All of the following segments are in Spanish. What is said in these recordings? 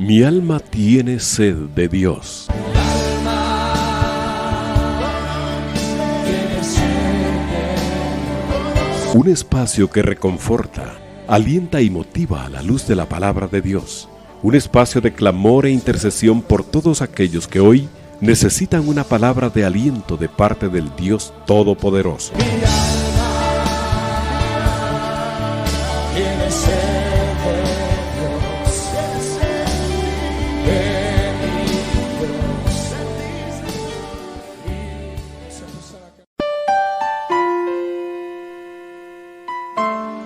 Mi alma tiene sed de Dios. Un espacio que reconforta, alienta y motiva a la luz de la palabra de Dios. Un espacio de clamor e intercesión por todos aquellos que hoy necesitan una palabra de aliento de parte del Dios Todopoderoso.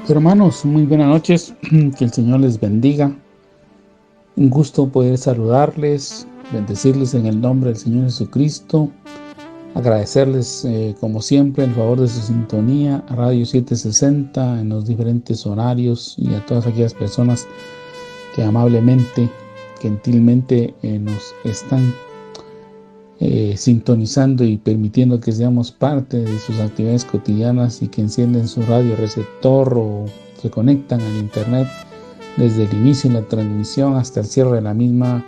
Hermanos, muy buenas noches, que el Señor les bendiga. Un gusto poder saludarles, bendecirles en el nombre del Señor Jesucristo, agradecerles como siempre el favor de su sintonía a Radio 760 en los diferentes horarios y a todas aquellas personas que amablemente, gentilmente nos están sintonizando y permitiendo que seamos parte de sus actividades cotidianas y que encienden su radio receptor o se conectan al internet desde el inicio de la transmisión hasta el cierre de la misma.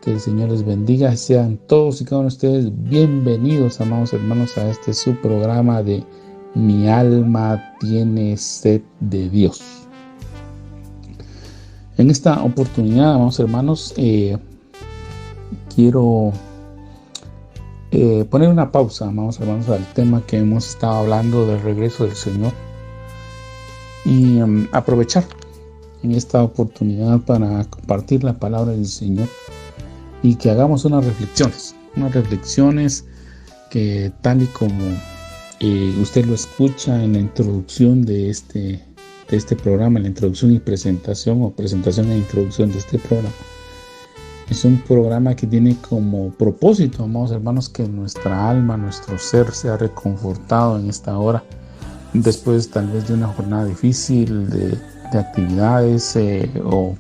Que el Señor les bendiga. Sean todos y cada uno de ustedes bienvenidos, amados hermanos, a este su programa de Mi alma tiene sed de Dios. En esta oportunidad, amados hermanos, quiero poner una pausa, amados hermanos, al tema que hemos estado hablando del regreso del Señor y aprovechar en esta oportunidad para compartir la palabra del Señor y que hagamos unas reflexiones que, tal y como usted lo escucha en la introducción de este programa, en la introducción y presentación o presentación e introducción de este programa, es un programa que tiene como propósito, amados hermanos, que nuestra alma, nuestro ser sea reconfortado en esta hora, después tal vez de una jornada difícil, de actividades o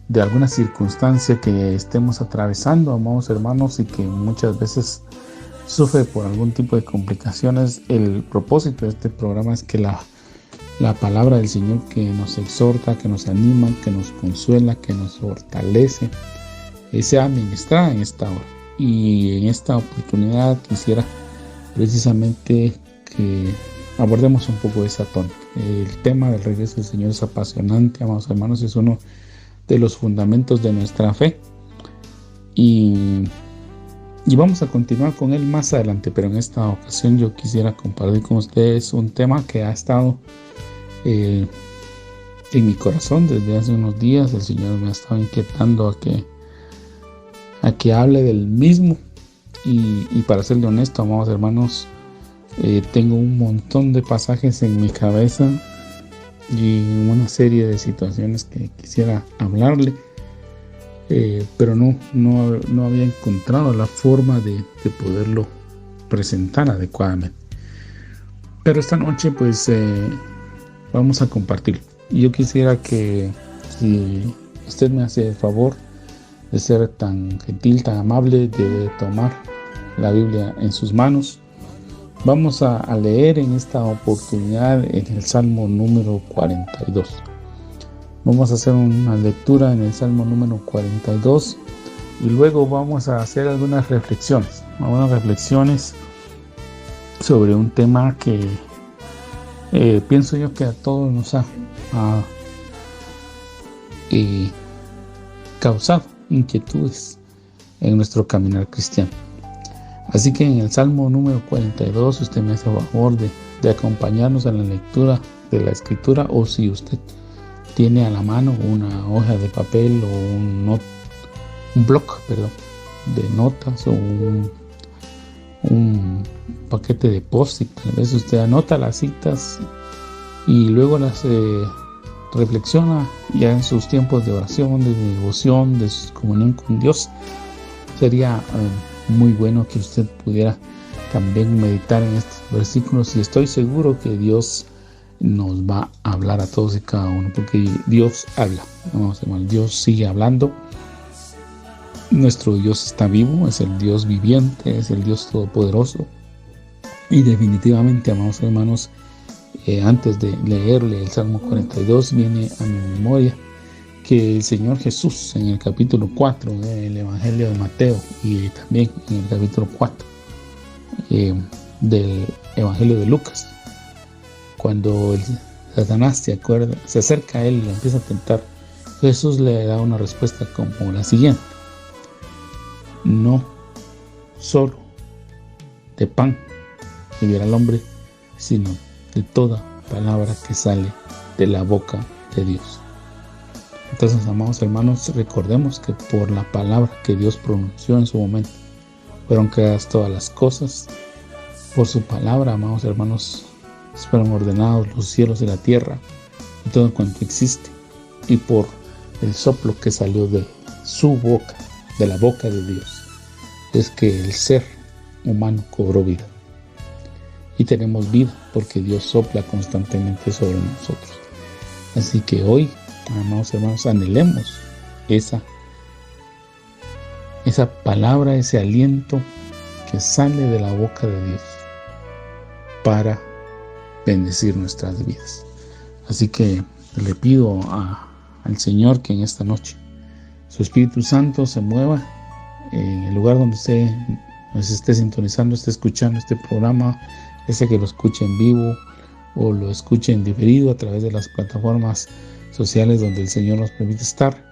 de alguna circunstancia que estemos atravesando, amados hermanos, y que muchas veces sufre por algún tipo de complicaciones. El propósito de este programa es que la palabra del Señor, que nos exhorta, que nos anima, que nos consuela, que nos fortalece, sea ministrada en esta hora. Y en esta oportunidad quisiera precisamente que abordemos un poco esa tónica. El tema del regreso del Señor es apasionante, amados hermanos, es uno de los fundamentos de nuestra fe y vamos a continuar con él más adelante, pero en esta ocasión yo quisiera compartir con ustedes un tema que ha estado en mi corazón desde hace unos días. El Señor me ha estado inquietando a que hable del mismo y para serle honesto, amados hermanos, tengo un montón de pasajes en mi cabeza y una serie de situaciones que quisiera hablarle, pero no había encontrado la forma de poderlo presentar adecuadamente. Pero esta noche pues vamos a compartirlo. Y yo quisiera que, si usted me hace el favor de ser tan gentil, tan amable, de tomar la Biblia en sus manos, vamos a leer en esta oportunidad en el Salmo número 42. Vamos a hacer una lectura en el Salmo número 42 y luego vamos a hacer algunas reflexiones sobre un tema que pienso yo que a todos nos ha causado inquietudes en nuestro caminar cristiano. Así que en el Salmo número 42 usted me hace favor de acompañarnos en la lectura de la Escritura, o si usted tiene a la mano una hoja de papel o un bloc de notas o un paquete de post-it, tal vez usted anota las citas y luego las reflexiona ya en sus tiempos de oración, de devoción, de su comunión con Dios. Sería muy bueno que usted pudiera también meditar en estos versículos, y estoy seguro que Dios nos va a hablar a todos y cada uno, porque Dios habla. Dios sigue hablando. Nuestro Dios está vivo, es el Dios viviente, es el Dios todopoderoso, y definitivamente, amados hermanos, antes de leerle el Salmo 42, viene a mi memoria que el Señor Jesús en el capítulo 4 del Evangelio de Mateo y también en el capítulo 4 del Evangelio de Lucas, cuando Satanás se acerca a él y lo empieza a tentar, Jesús le da una respuesta como la siguiente: no solo de pan vivirá el hombre, sino de toda palabra que sale de la boca de Dios. Entonces, amados hermanos, recordemos que por la palabra que Dios pronunció en su momento fueron creadas todas las cosas. Por su palabra, amados hermanos, fueron ordenados los cielos y la tierra y todo cuanto existe. Y por el soplo que salió de su boca, de la boca de Dios, es que el ser humano cobró vida. Y tenemos vida porque Dios sopla constantemente sobre nosotros. Así que hoy, amados hermanos, anhelemos esa palabra, ese aliento que sale de la boca de Dios para bendecir nuestras vidas. Así que le pido al Señor que en esta noche su Espíritu Santo se mueva en el lugar donde usted nos esté sintonizando, esté escuchando este programa, ese que lo escuche en vivo o lo escuche en diferido a través de las plataformas sociales donde el Señor nos permite estar.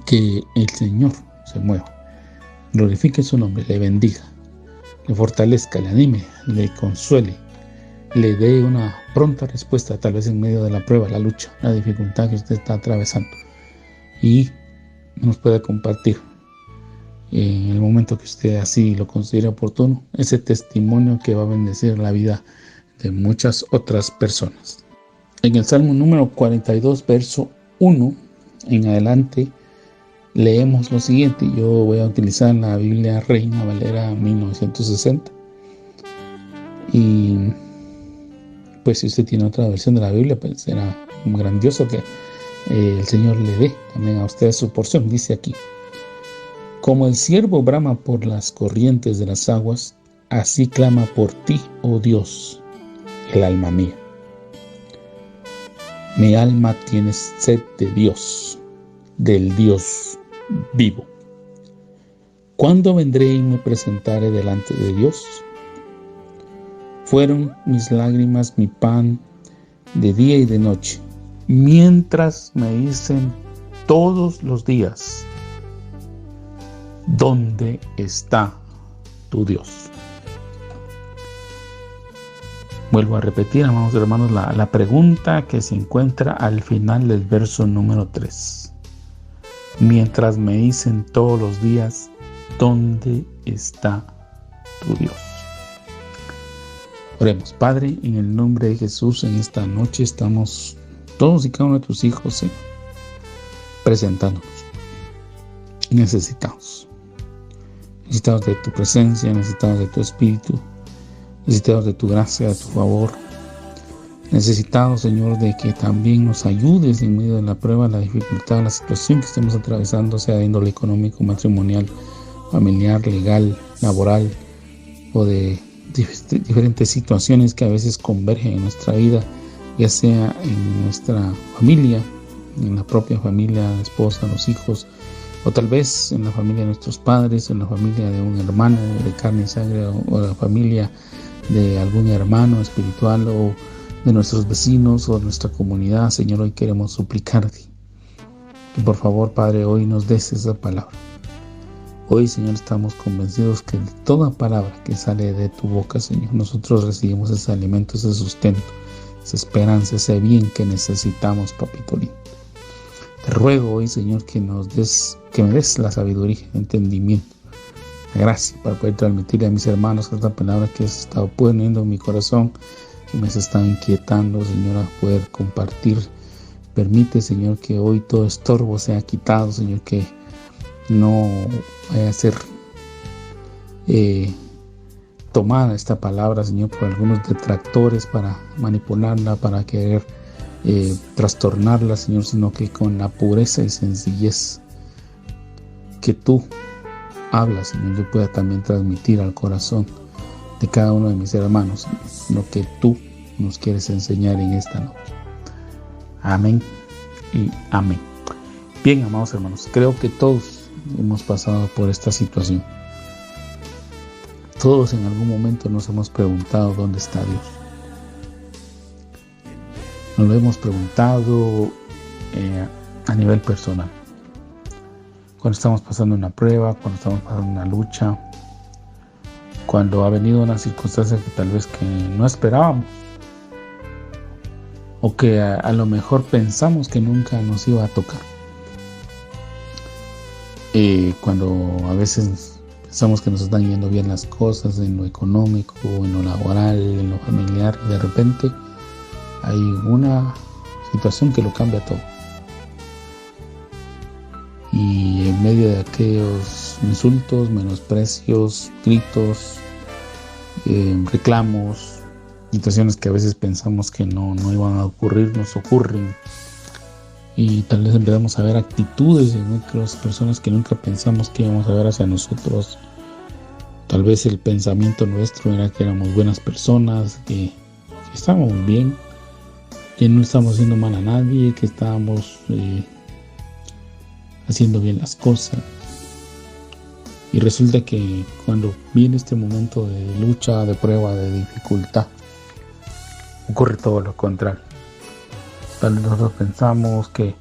Que el Señor se mueva, glorifique su nombre, le bendiga, le fortalezca, le anime, le consuele, le dé una pronta respuesta, tal vez en medio de la prueba, la lucha, la dificultad que usted está atravesando, y nos pueda compartir en el momento que usted así lo considere oportuno ese testimonio que va a bendecir la vida de muchas otras personas. En el Salmo número 42, verso 1 en adelante, leemos lo siguiente. Yo voy a utilizar la Biblia Reina Valera 1960. Y pues si usted tiene otra versión de la Biblia, pues será grandioso que el Señor le dé también a usted su porción. Dice aquí: como el ciervo brama por las corrientes de las aguas, así clama por ti, oh Dios, el alma mía. Mi alma tiene sed de Dios, del Dios vivo. ¿Cuándo vendré y me presentaré delante de Dios? Fueron mis lágrimas mi pan de día y de noche, mientras me dicen todos los días: ¿dónde está tu Dios? Vuelvo a repetir, amados hermanos, la pregunta que se encuentra al final del verso número 3. Mientras me dicen todos los días: ¿dónde está tu Dios? Oremos. Padre, en el nombre de Jesús, en esta noche estamos todos y cada uno de tus hijos, Señor, presentándonos necesitados de tu presencia, necesitados de tu Espíritu, necesitados de tu gracia, de tu favor, necesitados, Señor, de que también nos ayudes en medio de la prueba, la dificultad, la situación que estemos atravesando, sea de índole económico, matrimonial, familiar, legal, laboral o de diferentes situaciones que a veces convergen en nuestra vida, ya sea en nuestra familia, en la propia familia, la esposa, los hijos, o tal vez en la familia de nuestros padres, en la familia de un hermano de carne y sangre, o la familia de algún hermano espiritual, o de nuestros vecinos, o de nuestra comunidad. Señor, hoy queremos suplicarte que por favor, Padre, hoy nos des esa palabra. Hoy, Señor, estamos convencidos que de toda palabra que sale de tu boca, Señor, nosotros recibimos ese alimento, ese sustento, esa esperanza, ese bien que necesitamos, Papito lindo. Te ruego hoy, Señor, que me des la sabiduría, el entendimiento, la gracia para poder transmitirle a mis hermanos esta palabra que has estado poniendo en mi corazón, que me has estado inquietando, Señor, a poder compartir. Permite, Señor, que hoy todo estorbo sea quitado, Señor, que no vaya a ser tomada esta palabra, Señor, por algunos detractores para manipularla, para querer trastornarla, Señor, sino que con la pureza y sencillez que tú hablas, Señor, yo pueda también transmitir al corazón de cada uno de mis hermanos, Señor, lo que tú nos quieres enseñar en esta noche. Amén y amén. Bien, amados hermanos, creo que todos hemos pasado por esta situación. Todos en algún momento nos hemos preguntado dónde está Dios. Nos lo hemos preguntado a nivel personal. Cuando estamos pasando una prueba, cuando estamos pasando una lucha, cuando ha venido una circunstancia que tal vez que no esperábamos, o que a lo mejor pensamos que nunca nos iba a tocar. Cuando a veces pensamos que nos están yendo bien las cosas en lo económico, en lo laboral, en lo familiar, y de repente hay una situación que lo cambia todo. Y en medio de aquellos insultos, menosprecios, gritos, reclamos, situaciones que a veces pensamos que no iban a ocurrir, nos ocurren. Y tal vez empezamos a ver actitudes en otras personas que nunca pensamos que íbamos a ver hacia nosotros. Tal vez el pensamiento nuestro era que éramos buenas personas, que estábamos bien, que no estábamos haciendo mal a nadie, que estábamos haciendo bien las cosas. Y resulta que cuando viene este momento de lucha, de prueba, de dificultad, ocurre todo lo contrario. Tal vez nosotros pensamos que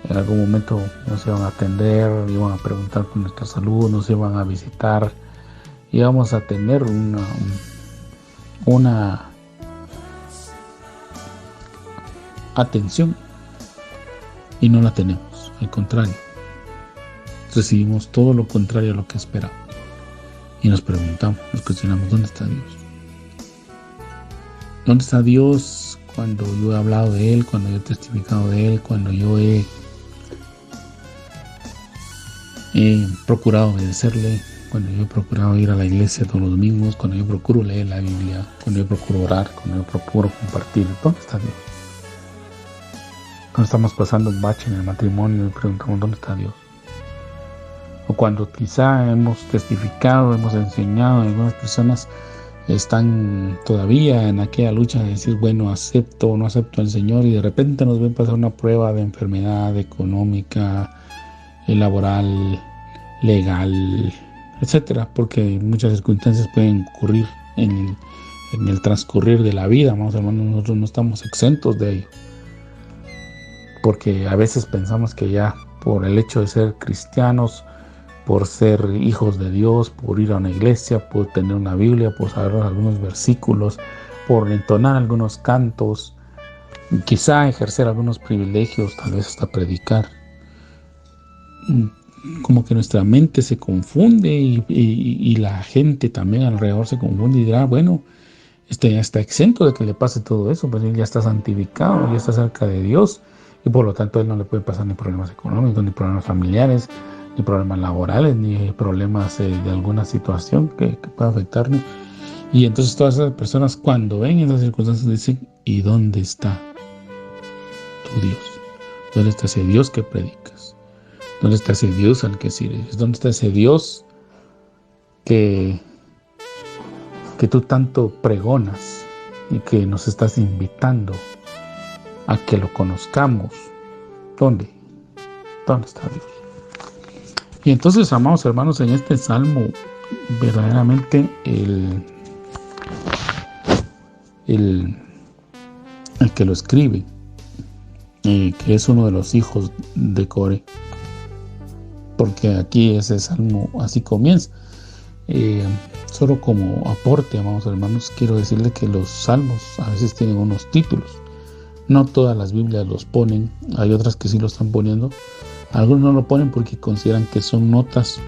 en algún momento nos iban a atender, iban a preguntar por nuestra salud, nos iban a visitar, íbamos a tener una atención, y no la tenemos. Al contrario, recibimos todo lo contrario a lo que esperamos. Y nos preguntamos, nos cuestionamos, ¿dónde está Dios? ¿Dónde está Dios cuando yo he hablado de Él, cuando yo he testificado de Él, cuando yo he procurado obedecerle, cuando yo he procurado ir a la iglesia todos los domingos, cuando yo procuro leer la Biblia, cuando yo procuro orar, cuando yo procuro compartir? ¿Dónde está Dios? Cuando estamos pasando un bache en el matrimonio y preguntamos, ¿dónde está Dios? O cuando quizá hemos testificado, hemos enseñado, algunas personas están todavía en aquella lucha de decir, bueno, acepto o no acepto al Señor, y de repente nos ven pasar una prueba de enfermedad económica, laboral, legal, etcétera, porque muchas circunstancias pueden ocurrir en el transcurrir de la vida. Vamos, hermanos, nosotros no estamos exentos de ello, porque a veces pensamos que ya por el hecho de ser cristianos, por ser hijos de Dios, por ir a una iglesia, por tener una Biblia, por saber algunos versículos, por entonar algunos cantos, quizá ejercer algunos privilegios, tal vez hasta predicar, como que nuestra mente se confunde y la gente también alrededor se confunde y dirá, bueno, ya está exento de que le pase todo eso, pues él ya está santificado, ya está cerca de Dios, y por lo tanto a él no le puede pasar ni problemas económicos, ni problemas familiares, ni problemas laborales, ni problemas de alguna situación que pueda afectarnos. Y entonces todas esas personas, cuando ven esas circunstancias, dicen, ¿y dónde está tu Dios? ¿Dónde está ese Dios que predicas? ¿Dónde está ese Dios al que sirves? ¿Dónde está ese Dios que tú tanto pregonas y que nos estás invitando a que lo conozcamos? ¿Dónde? ¿Dónde está Dios? Y entonces, amados hermanos, en este salmo, verdaderamente el que lo escribe, que es uno de los hijos de Core, porque aquí ese salmo así comienza. Solo como aporte, amados hermanos, quiero decirle que los salmos a veces tienen unos títulos. No todas las Biblias los ponen, hay otras que sí lo están poniendo. Algunos no lo ponen porque consideran que son notas,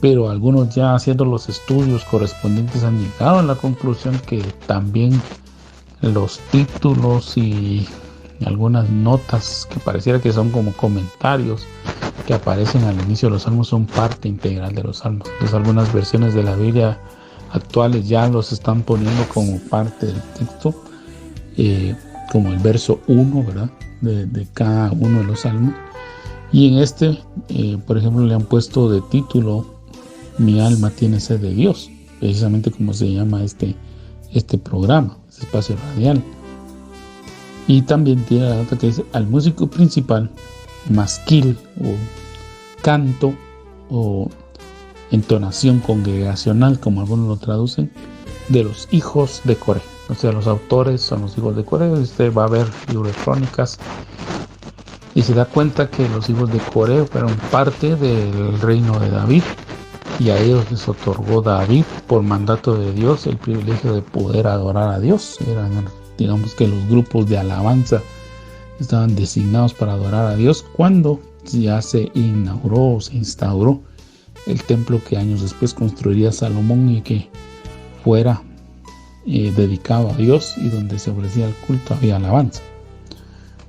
pero algunos ya haciendo los estudios correspondientes han llegado a la conclusión que también los títulos y algunas notas que pareciera que son como comentarios que aparecen al inicio de los salmos son parte integral de los salmos. Entonces algunas versiones de la Biblia actuales ya los están poniendo como parte del texto, como el verso 1, ¿verdad? De cada uno de los salmos. Y en este, por ejemplo, le han puesto de título Mi alma tiene sed de Dios, precisamente como se llama este programa, este espacio radial. Y también tiene la nota que dice, al músico principal masquil o canto o entonación congregacional, como algunos lo traducen, de los hijos de Coré. O sea, los autores son los hijos de Coré. Usted va a ver libro de Crónicas y se da cuenta que los hijos de Coré fueron parte del reino de David, y a ellos les otorgó David, por mandato de Dios, el privilegio de poder adorar a Dios. Eran, digamos, que los grupos de alabanza estaban designados para adorar a Dios cuando ya se inauguró o se instauró el templo que años después construiría Salomón y que fuera dedicado a Dios, y donde se ofrecía el culto había alabanza.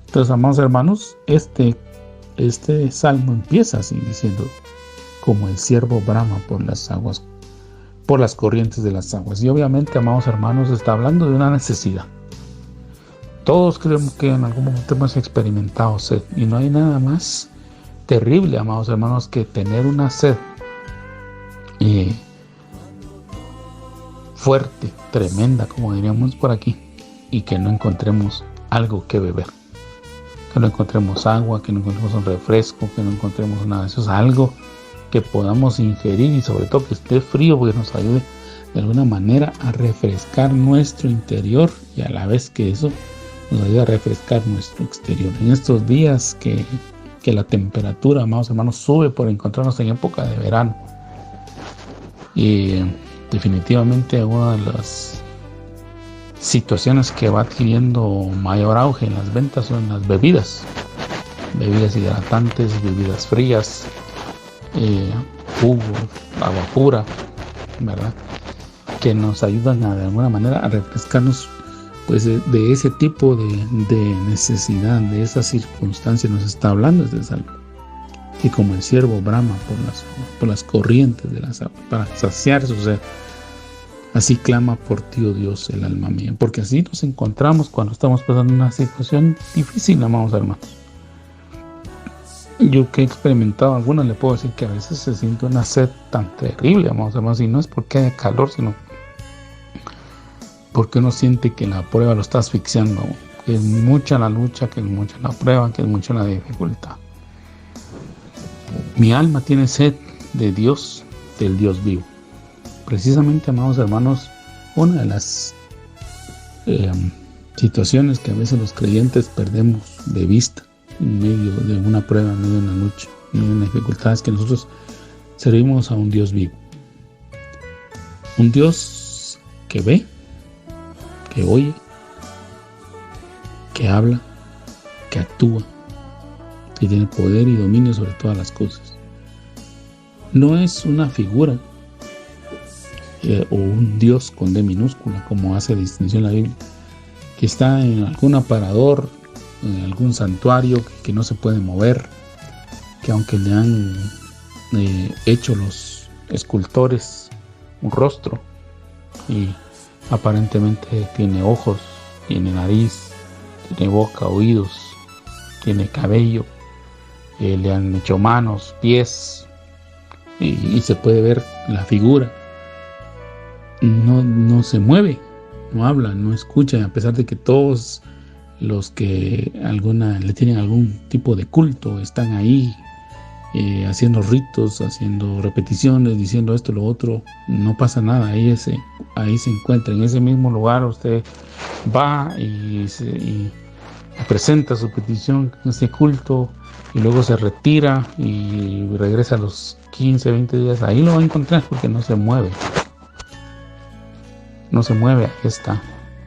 Entonces, amados hermanos, este salmo empieza así diciendo: como el ciervo brama por las aguas, por las corrientes de las aguas. Y obviamente, amados hermanos, está hablando de una necesidad. Todos creemos que en algún momento hemos experimentado sed, y no hay nada más terrible, amados hermanos, que tener una sed fuerte, tremenda, como diríamos por aquí, y que no encontremos algo que beber, que no encontremos agua, que no encontremos un refresco, que no encontremos nada de eso. Es algo que podamos ingerir, y sobre todo que esté frío, porque nos ayude de alguna manera a refrescar nuestro interior, y a la vez que eso nos ayuda a refrescar nuestro exterior. En estos días que la temperatura, amados hermanos, sube por encontrarnos en época de verano, y definitivamente una de las situaciones que va adquiriendo mayor auge en las ventas son las bebidas hidratantes, bebidas frías, jugo, agua pura, ¿verdad? Que nos ayudan de alguna manera a refrescarnos, pues, de ese tipo de necesidad, de esa circunstancia nos está hablando este salmo. Y como el ciervo brama por las corrientes de las aguas, para saciar su sed, así clama por ti, oh Dios, el alma mía. Porque así nos encontramos cuando estamos pasando una situación difícil, amados hermanos. Yo que he experimentado algunas, le puedo decir que a veces se siente una sed tan terrible, amados hermanos, y no es porque haya calor, sino porque uno siente que la prueba lo está asfixiando, que es mucha la lucha, que es mucha la prueba, que es mucha la dificultad. Mi alma tiene sed de Dios, del Dios vivo. Precisamente, amados hermanos, una de las situaciones que a veces los creyentes perdemos de vista en medio de una prueba, en medio de una lucha, en medio de una dificultad, es que nosotros servimos a un Dios vivo. Un Dios que ve, que oye, que habla, que actúa, que tiene poder y dominio sobre todas las cosas. No es una figura o un Dios con D minúscula, como hace distinción la Biblia, que está en algún aparador, en algún santuario que no se puede mover, que aunque le han hecho los escultores un rostro, y aparentemente tiene ojos, tiene nariz, tiene boca, oídos, tiene cabello, le han hecho manos, pies, y se puede ver la figura. No se mueve, no habla, no escucha, a pesar de que todos los que le tienen algún tipo de culto están ahí haciendo ritos, haciendo repeticiones, diciendo esto, lo otro. No pasa nada. Ahí se encuentra, en ese mismo lugar. Usted va y presenta su petición en ese culto, y luego se retira y regresa a los 15, 20 días. Ahí lo va a encontrar, porque no se mueve. No se mueve, ahí está.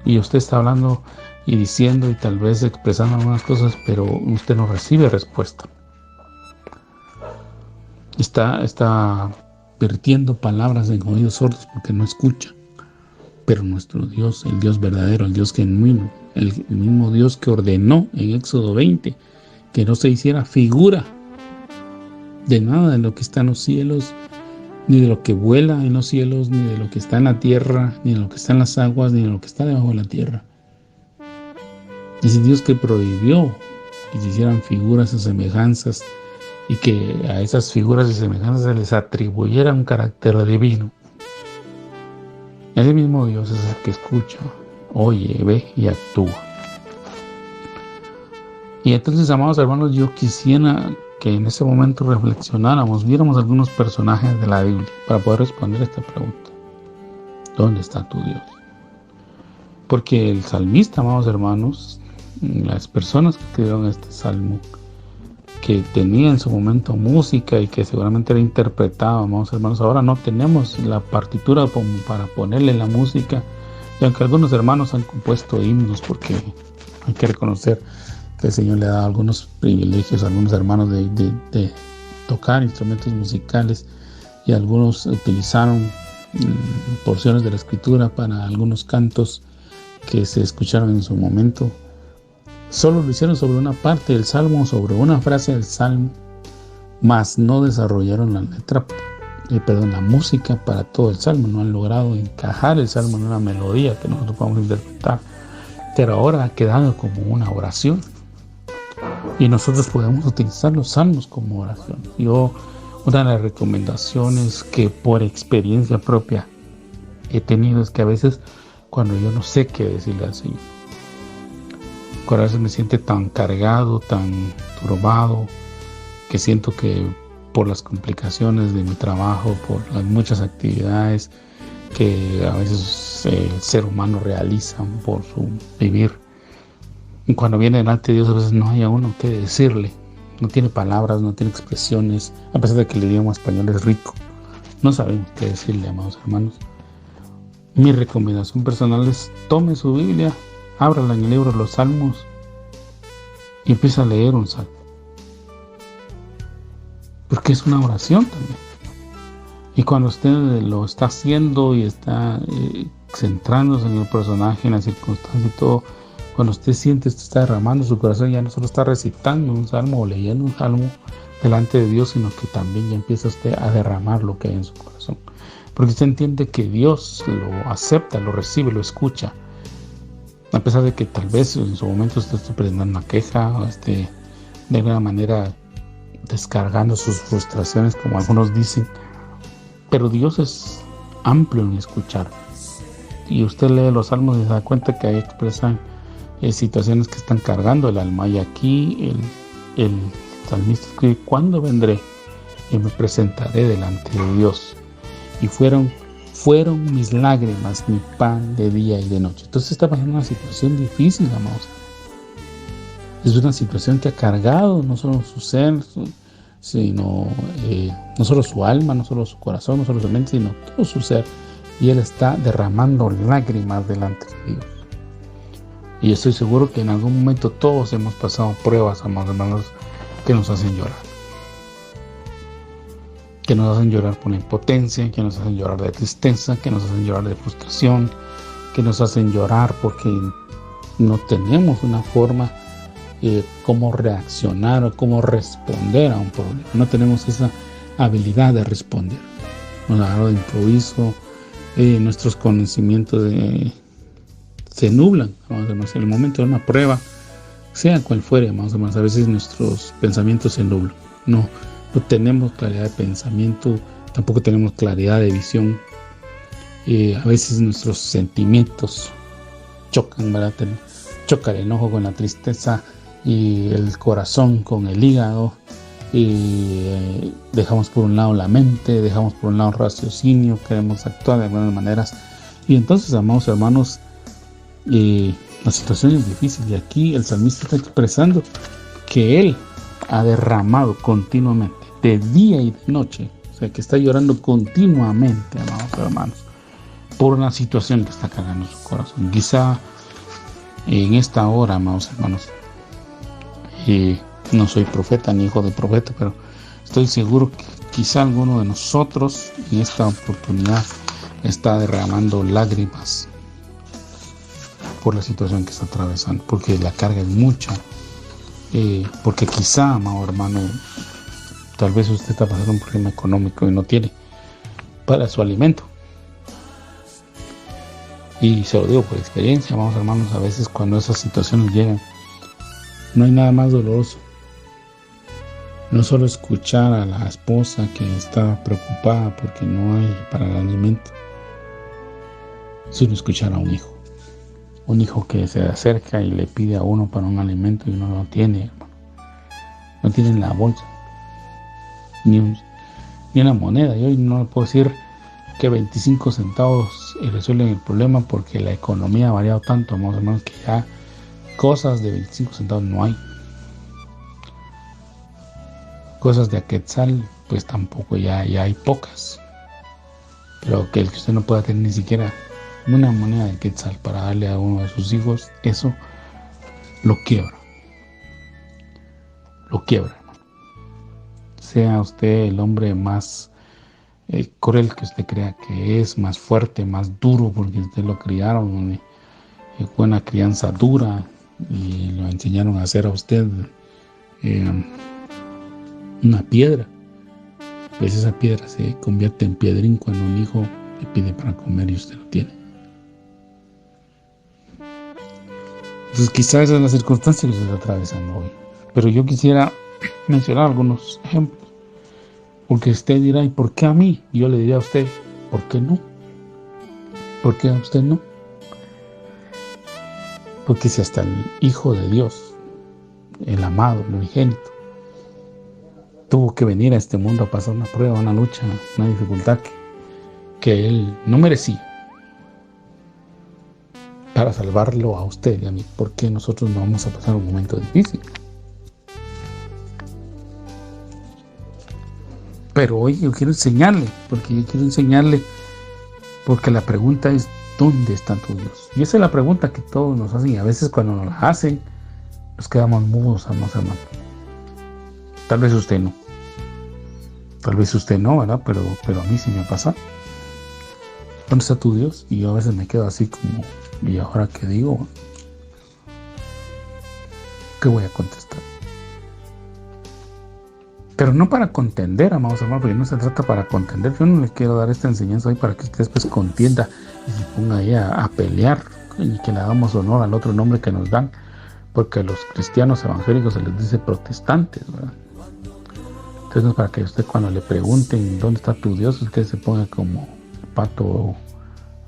Y usted está hablando y diciendo y tal vez expresando algunas cosas, pero usted no recibe respuesta. Está vertiendo palabras en oídos sordos porque no escucha. Pero nuestro Dios, el Dios verdadero, el Dios genuino, el mismo Dios que ordenó en Éxodo 20 que no se hiciera figura de nada de lo que está en los cielos, ni de lo que vuela en los cielos, ni de lo que está en la tierra, ni de lo que está en las aguas, ni de lo que está debajo de la tierra. Ese Dios que prohibió que se hicieran figuras o semejanzas, y que a esas figuras y semejanzas se les atribuyera un carácter divino. Ese mismo Dios es el que escucha, oye, ve y actúa. Y entonces, amados hermanos, yo quisiera que en ese momento reflexionáramos, viéramos algunos personajes de la Biblia para poder responder esta pregunta. ¿Dónde está tu Dios? Porque el salmista, amados hermanos, las personas que escribieron este salmo, que tenía en su momento música y que seguramente era interpretada, amados hermanos, ahora no tenemos la partitura para ponerle la música, y aunque algunos hermanos han compuesto himnos, porque hay que reconocer que el Señor le ha dado algunos privilegios a algunos hermanos de tocar instrumentos musicales, y algunos utilizaron porciones de la Escritura para algunos cantos que se escucharon en su momento. Solo lo hicieron sobre una parte del Salmo, sobre una frase del Salmo, mas no desarrollaron la música para todo el Salmo. No han logrado encajar el Salmo en una melodía que nosotros podamos interpretar, pero ahora ha quedado como una oración. Y nosotros podemos utilizar los salmos como oración. Una de las recomendaciones que por experiencia propia he tenido es que a veces cuando yo no sé qué decirle al Señor, cuando a veces me siento tan cargado, tan turbado, que siento que por las complicaciones de mi trabajo, por las muchas actividades que a veces el ser humano realiza por su vivir, y cuando viene delante de Dios a veces no hay a uno que decirle, no tiene palabras, no tiene expresiones, a pesar de que el idioma español es rico, no sabemos qué decirle, amados hermanos. Mi recomendación personal es: tome su Biblia, ábrala en el libro de los Salmos y empieza a leer un salmo, porque es una oración también. Y cuando usted lo está haciendo y está centrándose en el personaje, en la circunstancia y todo, cuando usted siente, usted está derramando su corazón, ya no solo está recitando un salmo o leyendo un salmo delante de Dios, sino que también ya empieza usted a derramar lo que hay en su corazón, porque usted entiende que Dios lo acepta, lo recibe, lo escucha, a pesar de que tal vez en su momento usted esté presentando una queja o esté de alguna manera descargando sus frustraciones, como algunos dicen, pero Dios es amplio en escuchar. Y usted lee los salmos y se da cuenta que ahí expresan situaciones que están cargando el alma. Y aquí el salmista escribe: ¿cuándo vendré y me presentaré delante de Dios? Y fueron mis lágrimas mi pan de día y de noche. Entonces está pasando una situación difícil, amados. Es una situación que ha cargado no solo su ser, sino no solo su alma, no solo su corazón, no solo su mente, sino todo su ser. Y él está derramando lágrimas delante de Dios. Y estoy seguro que en algún momento todos hemos pasado pruebas, amados hermanos, que nos hacen llorar. Que nos hacen llorar por la impotencia, que nos hacen llorar de tristeza, que nos hacen llorar de frustración, que nos hacen llorar porque no tenemos una forma cómo reaccionar o cómo responder a un problema. No tenemos esa habilidad de responder. Nos agarra de improviso, nuestros conocimientos se nublan, vamos a decir, en el momento de una prueba, sea cual fuere, vamos a decir, a veces nuestros pensamientos se nublan. No tenemos claridad de pensamiento, tampoco tenemos claridad de visión. A veces nuestros sentimientos chocan, ¿verdad? Choca el enojo con la tristeza y el corazón con el hígado, y dejamos por un lado la mente, dejamos por un lado el raciocinio, queremos actuar de algunas maneras, y entonces, amados hermanos, la situación es difícil. Y aquí el salmista está expresando que él ha derramado continuamente, de día y de noche, o sea que está llorando continuamente, amados hermanos, por una situación que está cargando su corazón. Quizá en esta hora, amados hermanos, no soy profeta ni hijo de profeta, pero estoy seguro que quizá alguno de nosotros en esta oportunidad está derramando lágrimas por la situación que está atravesando, porque la carga es mucha, porque quizá, amado hermano, tal vez usted está pasando un problema económico y no tiene para su alimento. Y se lo digo por experiencia, amados hermanos, a veces cuando esas situaciones llegan, no hay nada más doloroso. No solo escuchar a la esposa que está preocupada porque no hay para el alimento, sino escuchar a un hijo Un hijo que se acerca y le pide a uno para un alimento y uno no tiene, hermano. No tiene en la bolsa ni una moneda. Y hoy no le puedo decir que 25 centavos resuelven el problema, porque la economía ha variado tanto, hermanos, que ya cosas de 25 centavos no hay. Cosas de a quetzal, pues tampoco, ya hay pocas. Pero que el que usted no pueda tener ni siquiera una moneda de quetzal para darle a uno de sus hijos, eso lo quiebra. Lo quiebra, hermano. Sea usted el hombre más cruel que usted crea que es, más fuerte, más duro, porque usted lo criaron con una crianza dura y lo enseñaron a hacer a usted una piedra. Pues esa piedra se convierte en piedrín cuando un hijo le pide para comer y usted lo tiene. Entonces quizás esa es la circunstancia que usted está atravesando hoy. Pero yo quisiera mencionar algunos ejemplos. Porque usted dirá, ¿y por qué a mí? Y yo le diría a usted, ¿por qué no? ¿Por qué a usted no? Porque si hasta el Hijo de Dios, el amado, el unigénito, tuvo que venir a este mundo a pasar una prueba, una lucha, una dificultad que él no merecía, para salvarlo a usted y a mí, ¿por qué nosotros no vamos a pasar un momento difícil? Pero hoy yo quiero enseñarle, porque la pregunta es, ¿dónde está tu Dios? Y esa es la pregunta que todos nos hacen, y a veces cuando nos la hacen, nos quedamos mudos, hermanos. Tal vez usted no. Tal vez usted no, ¿verdad? Pero a mí sí me pasa. ¿Dónde está tu Dios? Y yo a veces me quedo así como, ¿y ahora qué digo? ¿Qué voy a contestar? Pero no para contender, amados hermanos, porque no se trata para contender. Yo no les quiero dar esta enseñanza hoy para que usted después contienda y se ponga ahí a pelear y que le hagamos honor al otro nombre que nos dan, porque a los cristianos evangélicos se les dice protestantes, ¿verdad? Entonces no es para que usted, cuando le pregunten dónde está tu Dios, usted se ponga como el pato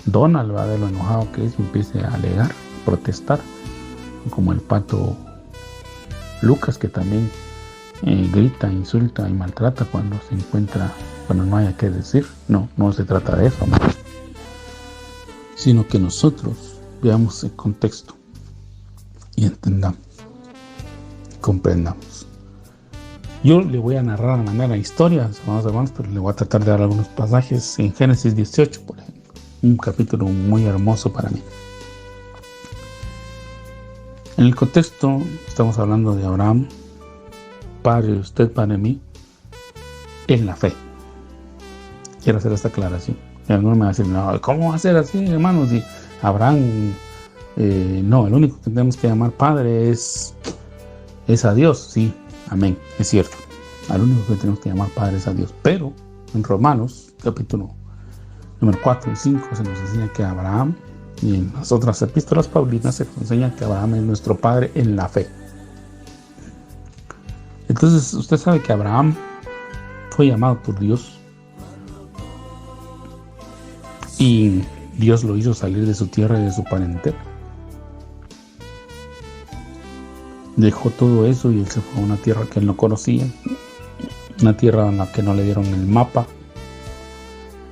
Donald, ¿verdad? De lo enojado que es, y empiece a alegar, a protestar, como el pato Lucas, que también grita, insulta y maltrata cuando se encuentra, cuando no haya qué decir. No se trata de eso, amor, sino que nosotros veamos el contexto y entendamos, comprendamos. Yo le voy a narrar de manera historia, amados hermanos, pero le voy a tratar de dar algunos pasajes en Génesis 18, por ejemplo, un capítulo muy hermoso para mí. En el contexto estamos hablando de Abraham, padre de usted, padre de mí, en la fe. Quiero hacer esta aclaración. Y algunos me van a decir, no, ¿cómo va a ser así, hermanos? Si Abraham, no, el único que tenemos que llamar padre es a Dios. Sí, amén, es cierto. Al único que tenemos que llamar padre es a Dios. Pero en Romanos, capítulo número 4 y 5, se nos enseña que Abraham, y en las otras epístolas paulinas se nos enseña que Abraham es nuestro padre en la fe. Entonces usted sabe que Abraham fue llamado por Dios y Dios lo hizo salir de su tierra y de su parentela. Dejó todo eso y él se fue a una tierra que él no conocía, una tierra en la que no le dieron el mapa,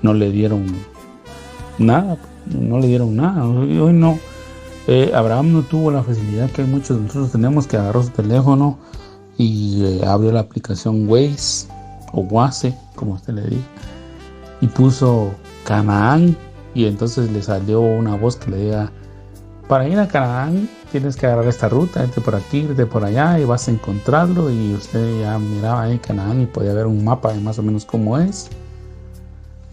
no le dieron nada. Hoy no. Abraham no tuvo la facilidad que muchos de nosotros tenemos, que agarró su teléfono y abrió la aplicación Waze o Waze, como usted le diga, y puso Canaán, y entonces le salió una voz que le diga, para ir a Canaán tienes que agarrar esta ruta, irte por aquí, irte por allá y vas a encontrarlo. Y usted ya miraba ahí Canaán y podía ver un mapa de más o menos cómo es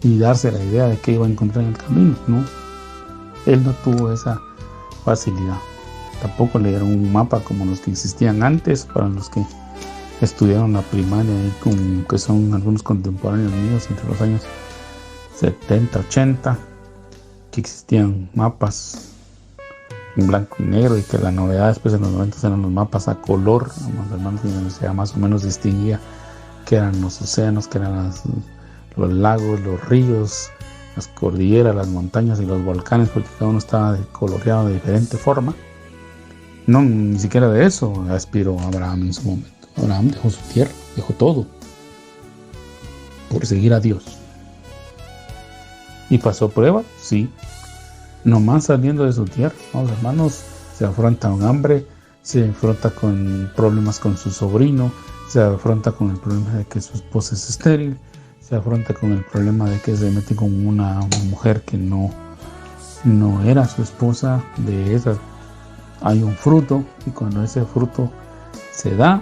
y darse la idea de qué iba a encontrar en el camino, ¿no? Él no tuvo esa facilidad. Tampoco le dieron un mapa como los que existían antes, para los que estudiaron la primaria, que son algunos contemporáneos míos entre los años 70, 80, que existían mapas en blanco y negro, y que la novedad después en los 90 eran los mapas a color, hermanos, donde se más o menos distinguía que eran los océanos, que eran los lagos, los ríos, las cordilleras, las montañas y los volcanes, porque cada uno estaba coloreado de diferente forma. No, ni siquiera de eso aspiró Abraham en su momento. Abraham dejó su tierra, dejó todo por seguir a Dios. ¿Y pasó prueba? Sí. Nomás saliendo de su tierra, los hermanos, se afronta un hambre, se afronta con problemas con su sobrino, se afronta con el problema de que su esposa es estéril, se afronta con el problema de que se mete con una mujer que no era su esposa. De esa hay un fruto, y cuando ese fruto se da,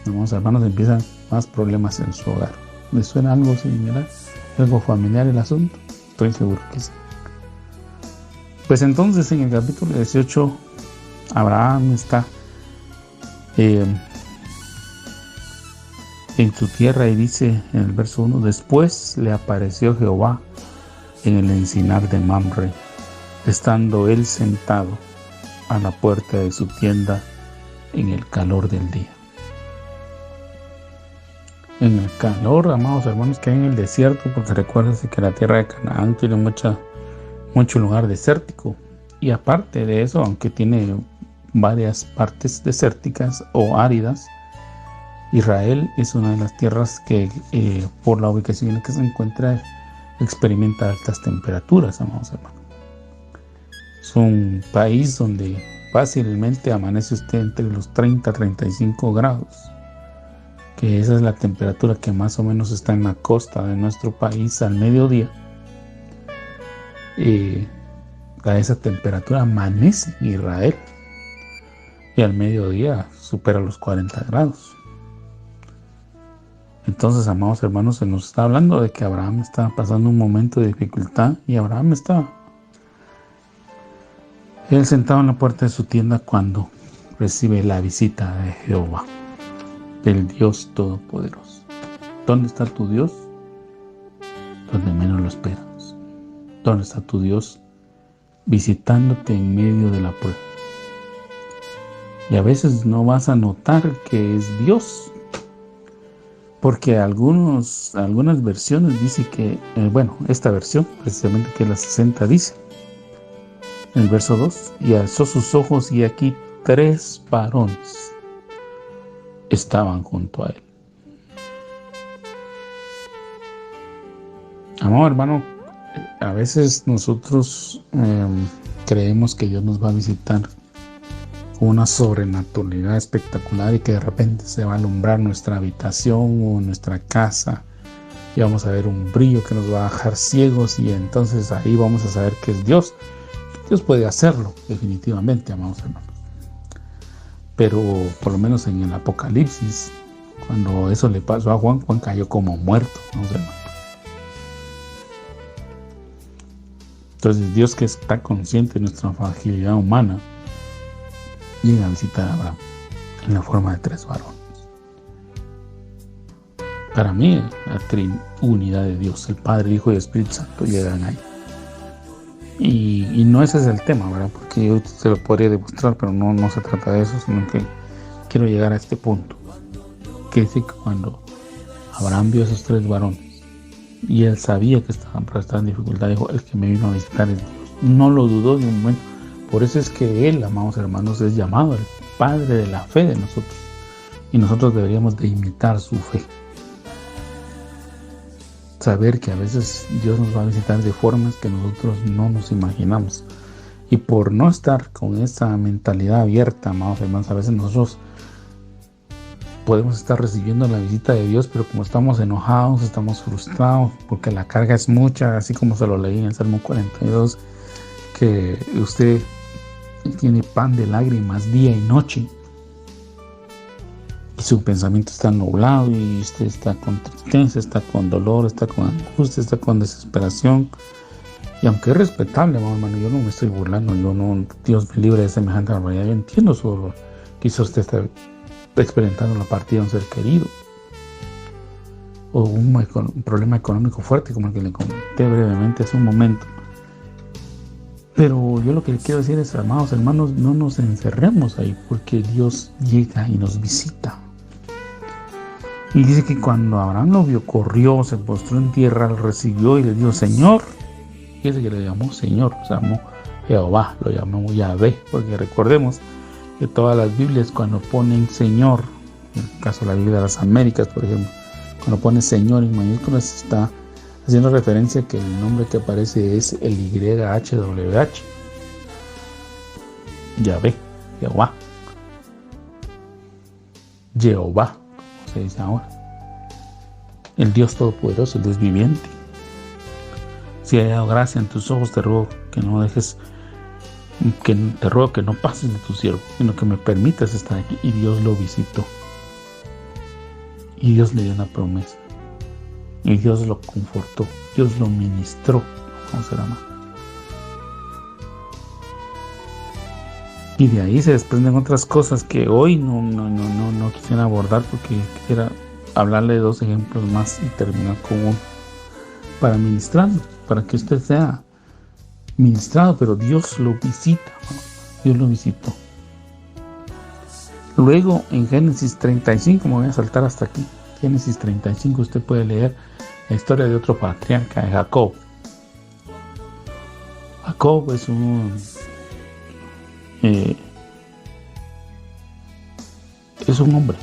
los hermanos, empiezan más problemas en su hogar. ¿Les suena algo similar? ¿Algo familiar el asunto? Estoy seguro que sí. Pues entonces en el capítulo 18 Abraham está en su tierra y dice en el verso 1: después le apareció Jehová en el encinar de Mamre, estando él sentado a la puerta de su tienda en el calor del día. En el calor, amados hermanos, que hay en el desierto, porque recuérdense que la tierra de Canaán tiene mucho lugar desértico, y aparte de eso, aunque tiene varias partes desérticas o áridas, Israel es una de las tierras que por la ubicación en la que se encuentra experimenta altas temperaturas, amados hermanos. Es un país donde fácilmente amanece usted entre los 30 a 35 grados, que esa es la temperatura que más o menos está en la costa de nuestro país al mediodía. A esa temperatura amanece Israel, y al mediodía supera los 40 grados. Entonces, amados hermanos, se nos está hablando de que Abraham está pasando un momento de dificultad, y Abraham está él sentado en la puerta de su tienda cuando recibe la visita de Jehová, del Dios Todopoderoso. ¿Dónde está tu Dios? Donde menos lo esperas. ¿Dónde está tu Dios? Visitándote en medio de la prueba. Y a veces no vas a notar que es Dios, porque algunas versiones dicen que, esta versión, precisamente que es la 60, dice, en el verso 2, y alzó sus ojos y aquí 3 varones estaban junto a él. Amado hermano, a veces nosotros creemos que Dios nos va a visitar con una sobrenaturalidad espectacular y que de repente se va a alumbrar nuestra habitación o nuestra casa y vamos a ver un brillo que nos va a dejar ciegos, y entonces ahí vamos a saber que es Dios. Dios puede hacerlo, definitivamente, amados hermanos. Pero por lo menos en el Apocalipsis, cuando eso le pasó a Juan, Juan cayó como muerto, amados hermanos. Entonces Dios, que está consciente de nuestra fragilidad humana, llega a visitar a Abraham en la forma de 3 varones. Para mí, la Trinidad de Dios, el Padre, el Hijo y el Espíritu Santo, llegan ahí. Y no ese es el tema, ¿verdad? Porque yo se lo podría demostrar, pero no se trata de eso, sino que quiero llegar a este punto. Que dice que cuando Abraham vio a esos 3 varones, y él sabía que estaban en dificultad, dijo: el que me vino a visitar es Dios. No lo dudó ni un momento. Por eso es que él, amados hermanos, es llamado el Padre de la fe de nosotros, y nosotros deberíamos de imitar su fe. Saber que a veces Dios nos va a visitar de formas que nosotros no nos imaginamos, y por no estar con esa mentalidad abierta, amados hermanos, a veces nosotros podemos estar recibiendo la visita de Dios, pero como estamos enojados, estamos frustrados porque la carga es mucha, así como se lo leí en el Salmo 42, que usted tiene pan de lágrimas día y noche, y su pensamiento está nublado, y usted está con tristeza, está con dolor, está con angustia, está con desesperación. Y aunque es respetable, hermano, yo no me estoy burlando, Dios me libre de semejante barbaridad. Yo entiendo su dolor. Quizá usted esté experimentando la partida de un ser querido, o un problema económico fuerte, como el que le comenté brevemente hace un momento. Pero yo lo que le quiero decir es, amados hermanos, no nos encerremos ahí, porque Dios llega y nos visita. Y dice que cuando Abraham lo vio, corrió, se postró en tierra, lo recibió y le dijo: Señor, Fíjese que le llamó Señor, se llamó Jehová, lo llamó Yahvé, porque recordemos que todas las Biblias cuando ponen Señor, en el caso de la Biblia de las Américas, por ejemplo, cuando pone Señor en mayúsculas está haciendo referencia que el nombre que aparece es el YHWH, Yahvé, Jehová, Jehová, como se dice ahora, el Dios Todopoderoso, el Dios viviente. Si he hallado gracia en tus ojos, te ruego que no dejes, te ruego que no pases de tu siervo, sino que me permitas estar aquí. Y Dios lo visitó. Y Dios le dio una promesa. Y Dios lo confortó. Dios lo ministró. Vamos a la mano. Y de ahí se desprenden otras cosas que hoy no quisiera abordar, porque quisiera hablarle de 2 ejemplos más y terminar con uno. Para ministrarlo, para que usted sea ministrado, pero Dios lo visita, ¿no? Dios lo visitó. Luego en Génesis 35, me voy a saltar hasta aquí. Génesis 35, usted puede leer la historia de otro patriarca, de Jacob. Jacob es un hombre.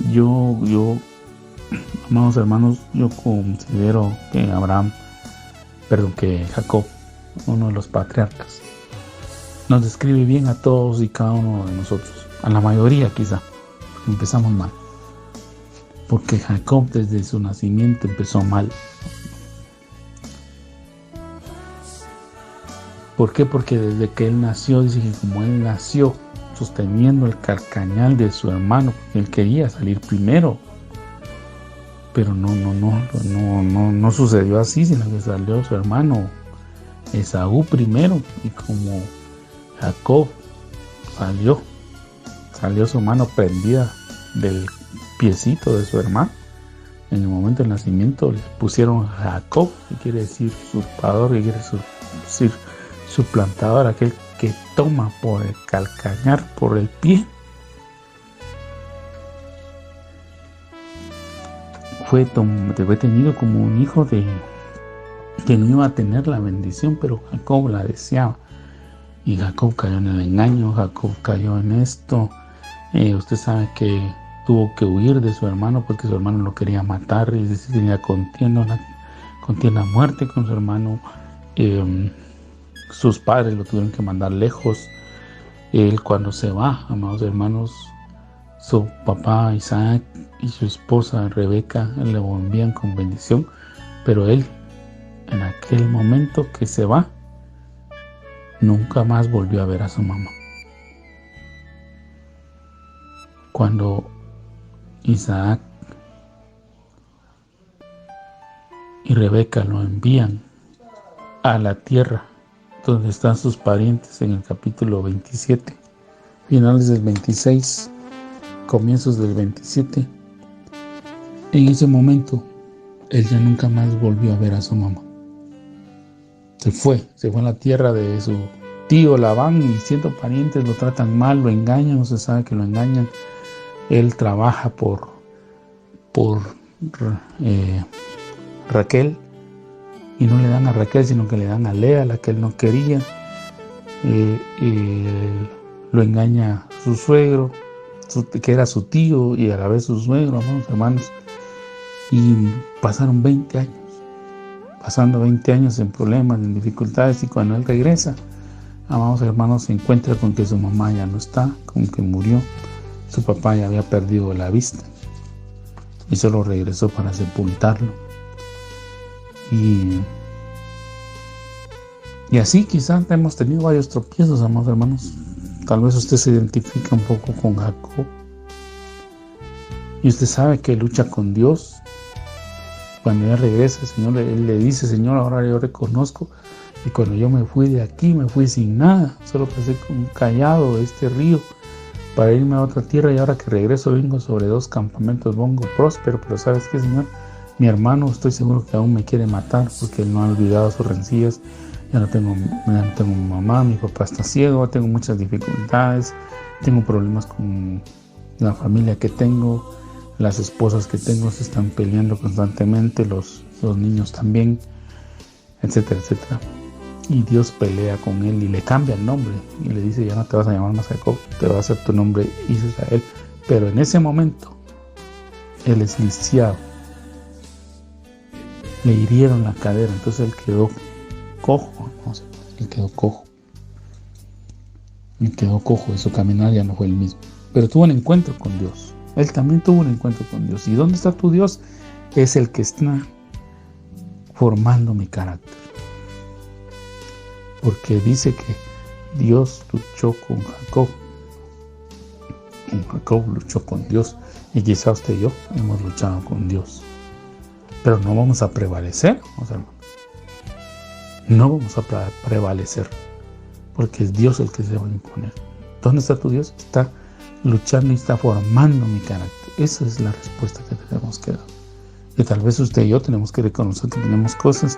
Yo amados hermanos, yo considero que Jacob, uno de los patriarcas, nos describe bien a todos y cada uno de nosotros, a la mayoría quizá, porque empezamos mal, porque Jacob desde su nacimiento empezó mal. ¿Por qué? Porque desde que él nació, dice que como él nació sosteniendo el carcañal de su hermano, porque él quería salir primero, pero no sucedió así, sino que salió su hermano Esaú primero, y como Jacob salió su mano prendida del piecito de su hermano, en el momento del nacimiento le pusieron Jacob, que quiere decir usurpador, que quiere decir suplantador, aquel que toma por el calcañar, por el pie. Fue tenido como un hijo que no iba a tener la bendición, pero Jacob la deseaba. Y Jacob cayó en el engaño, Jacob cayó en esto. Usted sabe que tuvo que huir de su hermano porque su hermano lo quería matar, y tenía contienda a muerte con su hermano. Sus padres lo tuvieron que mandar lejos. Él, cuando se va, amados hermanos, su papá Isaac y su esposa Rebeca le envían con bendición, pero él, en aquel momento que se va, nunca más volvió a ver a su mamá. Cuando Isaac y Rebeca lo envían a la tierra donde están sus parientes, en el capítulo 27, finales del 26, comienzos del 27, en ese momento él ya nunca más volvió a ver a su mamá. Se fue a la tierra de su tío Labán, y siendo parientes lo tratan mal, lo engañan, no se sabe que lo engañan. Él trabaja por Raquel, y no le dan a Raquel, sino que le dan a Lea, la que él no quería. Lo engaña su suegro, que era su tío y a la vez su suegro, hermanos. Y pasaron 20 años. Pasando 20 años en problemas, en dificultades, y cuando él regresa, amados hermanos, se encuentra con que su mamá ya no está, con que murió, su papá ya había perdido la vista, y solo regresó para sepultarlo. Y así quizás hemos tenido varios tropiezos, amados hermanos. Tal vez usted se identifica un poco con Jacob, y usted sabe que lucha con Dios. Cuando ella regresa, el Señor, él le dice: Señor, ahora yo reconozco que cuando yo me fui de aquí, me fui sin nada, solo pasé con callado de este río para irme a otra tierra, y ahora que regreso vengo sobre 2 campamentos, vengo próspero. Pero ¿sabes qué, Señor? Mi hermano, estoy seguro que aún me quiere matar, porque él no ha olvidado sus rencillas. Ya no tengo mamá, mi papá está ciego, tengo muchas dificultades, tengo problemas con la familia que tengo, las esposas que tengo se están peleando constantemente, los niños también, etcétera, etcétera. y Dios pelea con él y le cambia el nombre y le dice: ya no te vas a llamar más Jacob, te va a hacer tu nombre Israel. Pero en ese momento él es lisiado, le hirieron la cadera, entonces él quedó cojo, él quedó cojo y su caminar ya no fue el mismo, pero tuvo un encuentro con Dios. Él también tuvo un encuentro con Dios. ¿Y dónde está tu Dios? Es el que está formando mi carácter, porque dice que Dios luchó con Jacob luchó con Dios, y quizá usted y yo hemos luchado con Dios, pero no vamos a prevalecer, no vamos a prevalecer, porque es Dios el que se va a imponer. ¿Dónde está tu Dios? Está luchando y está formando mi carácter. Esa es la respuesta que tenemos que dar. Y tal vez usted y yo tenemos que reconocer que tenemos cosas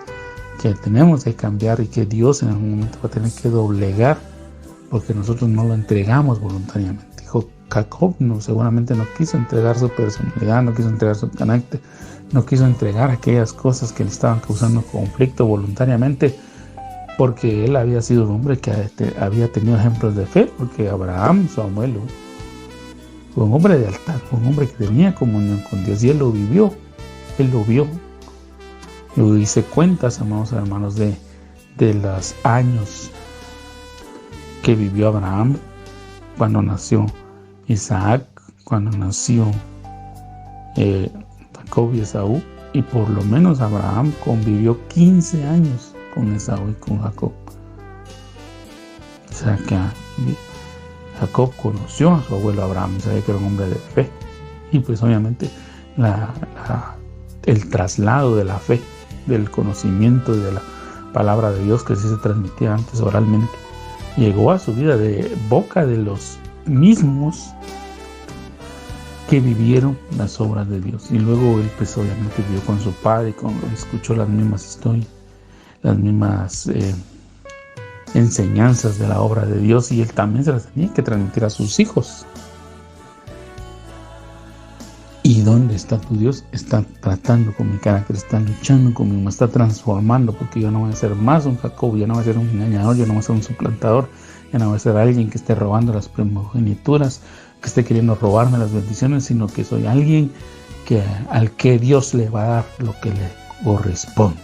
que tenemos que cambiar y que Dios en algún momento va a tener que doblegar, porque nosotros no lo entregamos voluntariamente. Jacob seguramente no quiso entregar su personalidad, no quiso entregar su carácter, no quiso entregar aquellas cosas que le estaban causando conflicto voluntariamente, porque él había sido un hombre que había tenido ejemplos de fe, porque Abraham, su abuelo, fue un hombre de altar, fue un hombre que tenía comunión con Dios, y él lo vivió, él lo vio. Yo hice cuentas, amados hermanos, de los años que vivió Abraham cuando nació Isaac, cuando nació Jacob y Esaú, y por lo menos Abraham convivió 15 años con Esaú y con Jacob. O sea que Jacob conoció a su abuelo Abraham, sabía que era un hombre de fe, y pues obviamente el traslado de la fe, del conocimiento de la palabra de Dios que sí se transmitía antes oralmente, llegó a su vida de boca de los mismos que vivieron las obras de Dios. Y luego él pues obviamente vivió con su padre, escuchó las mismas historias, las mismas enseñanzas de la obra de Dios, y él también se las tenía que transmitir a sus hijos. ¿Y dónde está tu Dios? Está tratando con mi carácter, está luchando conmigo, me está transformando, porque yo no voy a ser más un Jacob, yo no voy a ser un engañador, yo no voy a ser un suplantador, yo no voy a ser alguien que esté robando las primogenituras, que esté queriendo robarme las bendiciones, sino que soy alguien al que Dios le va a dar lo que le corresponde.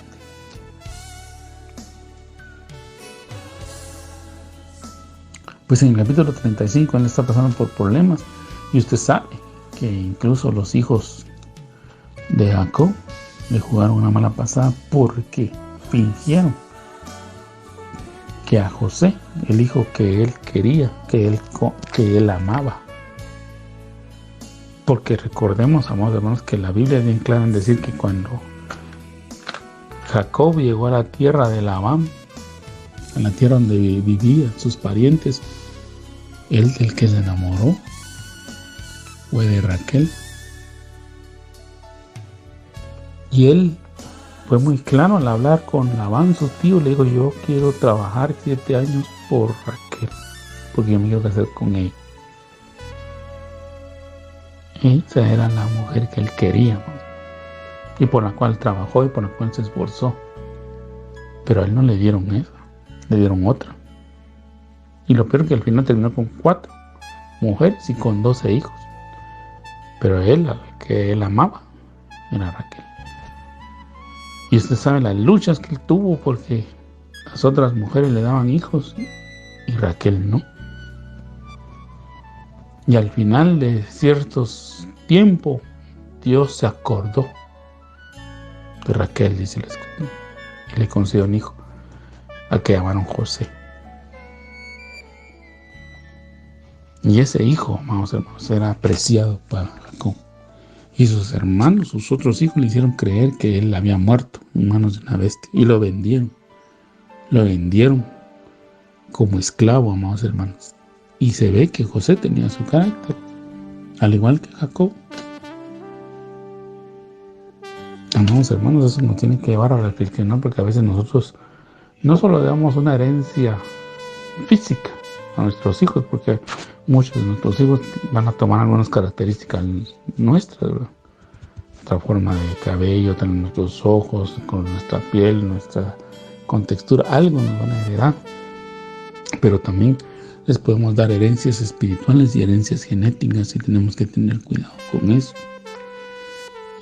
Pues en el capítulo 35 él está pasando por problemas, y usted sabe que incluso los hijos de Jacob le jugaron una mala pasada, porque fingieron que a José, el hijo que él quería, que él amaba. Porque recordemos, amados hermanos, que la Biblia es bien clara en decir que cuando Jacob llegó a la tierra de Labán, en la tierra donde vivían sus parientes, él del que se enamoró fue de Raquel. Y él fue muy claro al hablar con Labán, su tío. Le dijo: yo quiero trabajar 7 años por Raquel, porque yo me quiero casar con ella. Esa era la mujer que él quería, ¿no? Y por la cual trabajó y por la cual se esforzó. Pero a él no le dieron esa, le dieron otra. Y lo peor es que al final terminó con 4 mujeres y con 12 hijos. Pero él, al que él amaba, era Raquel. Y usted sabe las luchas que él tuvo, porque las otras mujeres le daban hijos y Raquel no. Y al final de ciertos tiempos, Dios se acordó de Raquel, dice la Escritura, y le concedió un hijo al que llamaron José. Y ese hijo, amados hermanos, era apreciado para Jacob. Y sus hermanos, sus otros hijos, le hicieron creer que él había muerto en manos de una bestia, y lo vendieron. Lo vendieron como esclavo, amados hermanos. Y se ve que José tenía su carácter, al igual que Jacob. Amados hermanos, eso nos tiene que llevar a reflexionar, porque a veces nosotros no solo damos una herencia física a nuestros hijos, porque muchos de nuestros hijos van a tomar algunas características nuestras, ¿verdad? Nuestra forma de cabello, nuestros ojos, con nuestra piel, nuestra con textura, algo nos van a heredar, pero también les podemos dar herencias espirituales y herencias genéticas y tenemos que tener cuidado con eso.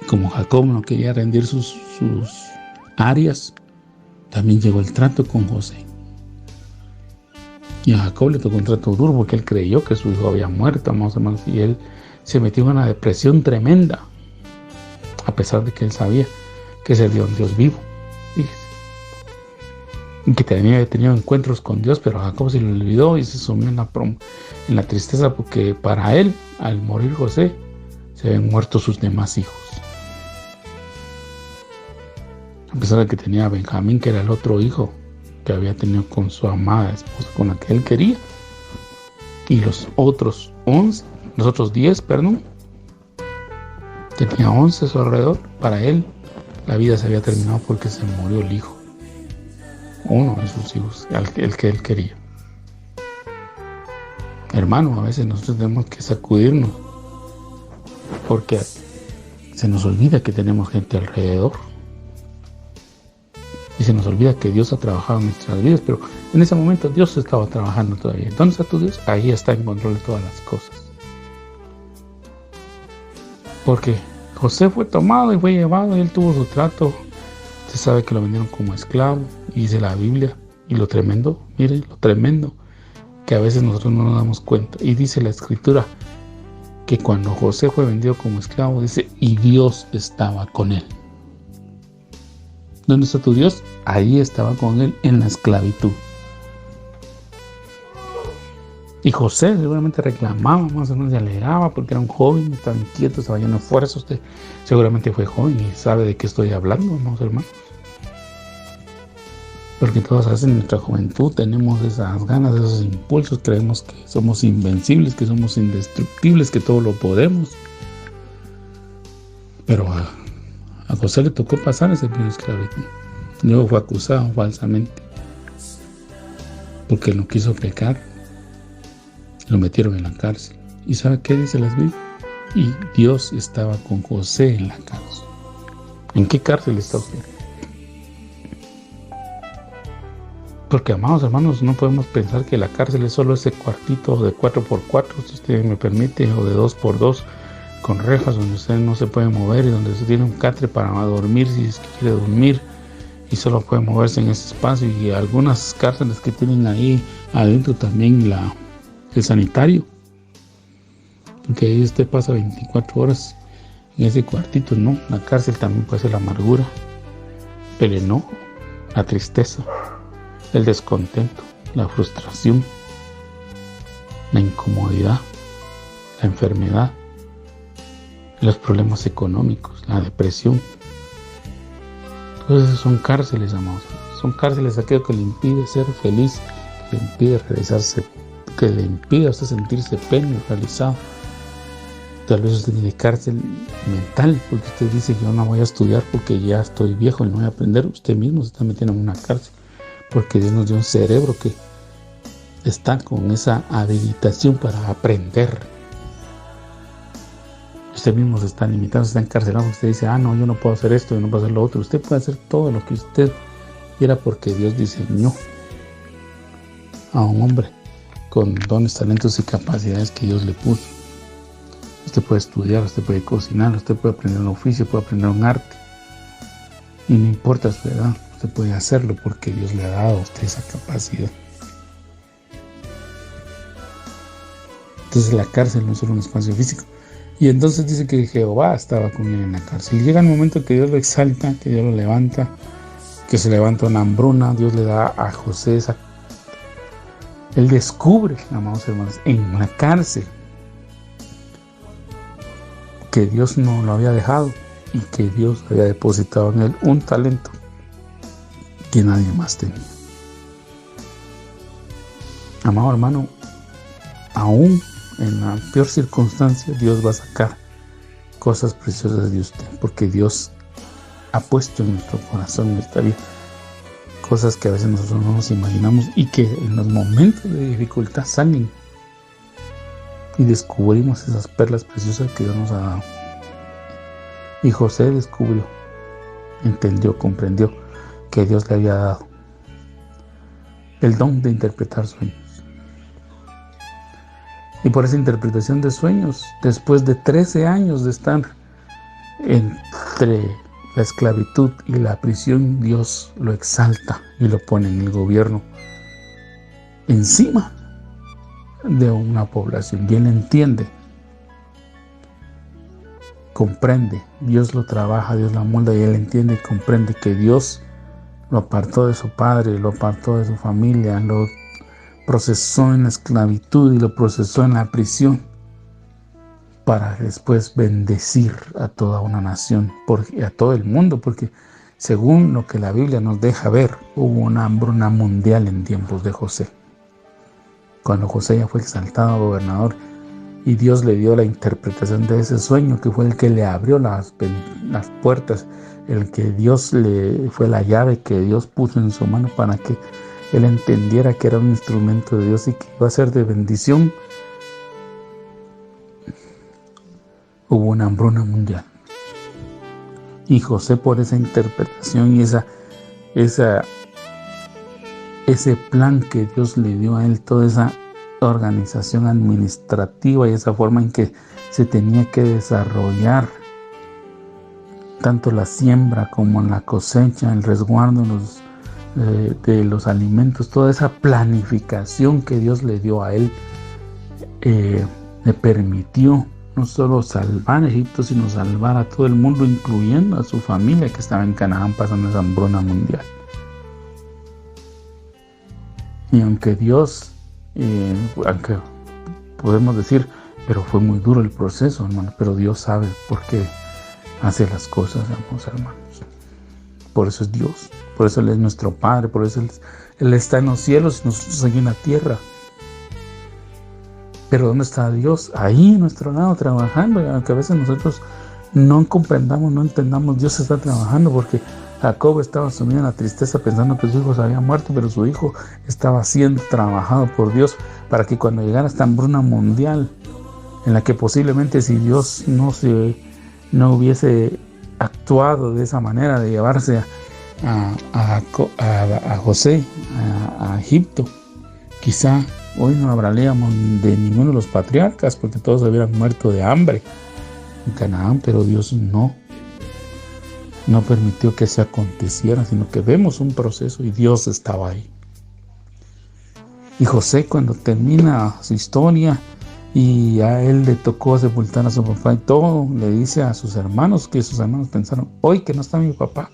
Y como Jacob no quería rendir sus áreas, también llegó el trato con José. Y a Jacob le tocó un trato duro porque él creyó que su hijo había muerto, amados hermanos, y él se metió en una depresión tremenda, a pesar de que él sabía que sería un Dios vivo. Fíjese. Y que había tenido encuentros con Dios, pero a Jacob se le olvidó y se sumió en la tristeza porque para él, al morir José, se habían muerto sus demás hijos. A pesar de que tenía a Benjamín, que era el otro hijo que había tenido con su amada esposa, con la que él quería. Y los otros 10, tenía 11 a su alrededor. Para él, la vida se había terminado porque se murió el hijo. Uno de sus hijos, el que él quería. Hermano, a veces nosotros tenemos que sacudirnos porque se nos olvida que tenemos gente alrededor. Y se nos olvida que Dios ha trabajado en nuestras vidas, pero en ese momento Dios estaba trabajando todavía. ¿Dónde está tu Dios? Ahí está en control de todas las cosas. Porque José fue tomado y fue llevado y él tuvo su trato. Usted sabe que lo vendieron como esclavo, y dice la Biblia, y lo tremendo, mire, lo tremendo, que a veces nosotros no nos damos cuenta. Y dice la Escritura que cuando José fue vendido como esclavo, dice, y Dios estaba con él. ¿Dónde está tu Dios? Ahí estaba con él en la esclavitud. Y José seguramente reclamaba, más o menos se alegraba porque era un joven, estaba inquieto, estaba lleno de fuerza. Usted seguramente fue joven y sabe de qué estoy hablando, amados hermanos. Porque todos a veces en nuestra juventud tenemos esas ganas, esos impulsos, creemos que somos invencibles, que somos indestructibles, que todo lo podemos. Pero a José le tocó pasar ese periodo de esclavitud. Luego fue acusado falsamente porque no quiso pecar. Lo metieron en la cárcel. ¿Y sabe qué dice las Biblias? Y Dios estaba con José en la cárcel. ¿En qué cárcel está usted? Porque, amados hermanos, no podemos pensar que la cárcel es solo ese cuartito de 4x4, si usted me permite, o de 2x2, con rejas donde usted no se puede mover y donde usted tiene un catre para dormir si es que quiere dormir y solo puede moverse en ese espacio. Y algunas cárceles que tienen ahí adentro también el sanitario, porque ahí usted pasa 24 horas en ese cuartito. No, la cárcel también puede ser la amargura, el enojo, la tristeza, el descontento, la frustración, la incomodidad, la enfermedad, los problemas económicos, la depresión. Todas esas son cárceles, amados. Son cárceles aquello que le impide ser feliz, que le impide realizarse, que le impide a usted sentirse pleno y realizado. Tal vez usted tiene cárcel mental, porque usted dice, yo no voy a estudiar porque ya estoy viejo y no voy a aprender. Usted mismo se está metiendo en una cárcel, porque Dios nos dio un cerebro que está con esa habilitación para aprender. Usted mismo se está limitando, se está encarcelando. Usted dice, no, yo no puedo hacer esto, yo no puedo hacer lo otro. Usted puede hacer todo lo que usted quiera porque Dios diseñó a un hombre con dones, talentos y capacidades que Dios le puso. Usted puede estudiar, usted puede cocinar, usted puede aprender un oficio, puede aprender un arte. Y no importa su edad, usted puede hacerlo porque Dios le ha dado a usted esa capacidad. Entonces la cárcel no es solo un espacio físico. Y entonces dice que Jehová estaba con él en la cárcel. Y llega el momento que Dios lo exalta, que Dios lo levanta, que se levanta una hambruna. Dios le da a José esa... Él descubre, amados hermanos, en la cárcel, que Dios no lo había dejado y que Dios había depositado en él un talento que nadie más tenía. Amado hermano, aún en la peor circunstancia, Dios va a sacar cosas preciosas de usted, porque Dios ha puesto en nuestro corazón, en nuestra vida, cosas que a veces nosotros no nos imaginamos y que en los momentos de dificultad salen y descubrimos esas perlas preciosas que Dios nos ha dado. Y José descubrió, entendió, comprendió que Dios le había dado el don de interpretar sueños. Y por esa interpretación de sueños, después de 13 años de estar entre la esclavitud y la prisión, Dios lo exalta y lo pone en el gobierno encima de una población. Y él entiende, comprende, Dios lo trabaja, Dios lo amolda, y él entiende y comprende que Dios lo apartó de su padre, lo apartó de su familia, lo procesó en la esclavitud y lo procesó en la prisión para después bendecir a toda una nación, a todo el mundo, porque según lo que la Biblia nos deja ver, hubo una hambruna mundial en tiempos de José. Cuando José ya fue exaltado a gobernador y Dios le dio la interpretación de ese sueño, que fue el que le abrió las puertas, el que Dios fue la llave que Dios puso en su mano para que él entendiera que era un instrumento de Dios y que iba a ser de bendición. Hubo una hambruna mundial. Y José, por esa interpretación y ese plan que Dios le dio a él, toda esa organización administrativa y esa forma en que se tenía que desarrollar tanto la siembra como la cosecha, el resguardo de los alimentos, toda esa planificación que Dios le dio a él, le permitió no solo salvar a Egipto, sino salvar a todo el mundo, incluyendo a su familia que estaba en Canaán pasando esa hambruna mundial. Y aunque Dios, aunque podemos decir, pero fue muy duro el proceso, hermano, pero Dios sabe por qué hace las cosas, hermanos. Por eso es Dios, por eso Él es nuestro Padre, por eso Él está en los cielos y nosotros aquí en la tierra. Pero ¿dónde está Dios? Ahí a nuestro lado trabajando, aunque a veces nosotros no comprendamos, no entendamos, Dios está trabajando, porque Jacob estaba sumido en la tristeza pensando que su hijo se había muerto, pero su hijo estaba siendo trabajado por Dios para que cuando llegara esta hambruna mundial, en la que posiblemente si Dios no hubiese actuado de esa manera de llevarse a José a Egipto, quizá hoy no hablaríamos de ninguno de los patriarcas, porque todos hubieran muerto de hambre en Canaán, pero Dios no permitió que se aconteciera, sino que vemos un proceso y Dios estaba ahí. Y José, cuando termina su historia y a él le tocó sepultar a su papá y todo, le dice a sus hermanos, que sus hermanos pensaron, hoy que no está mi papá,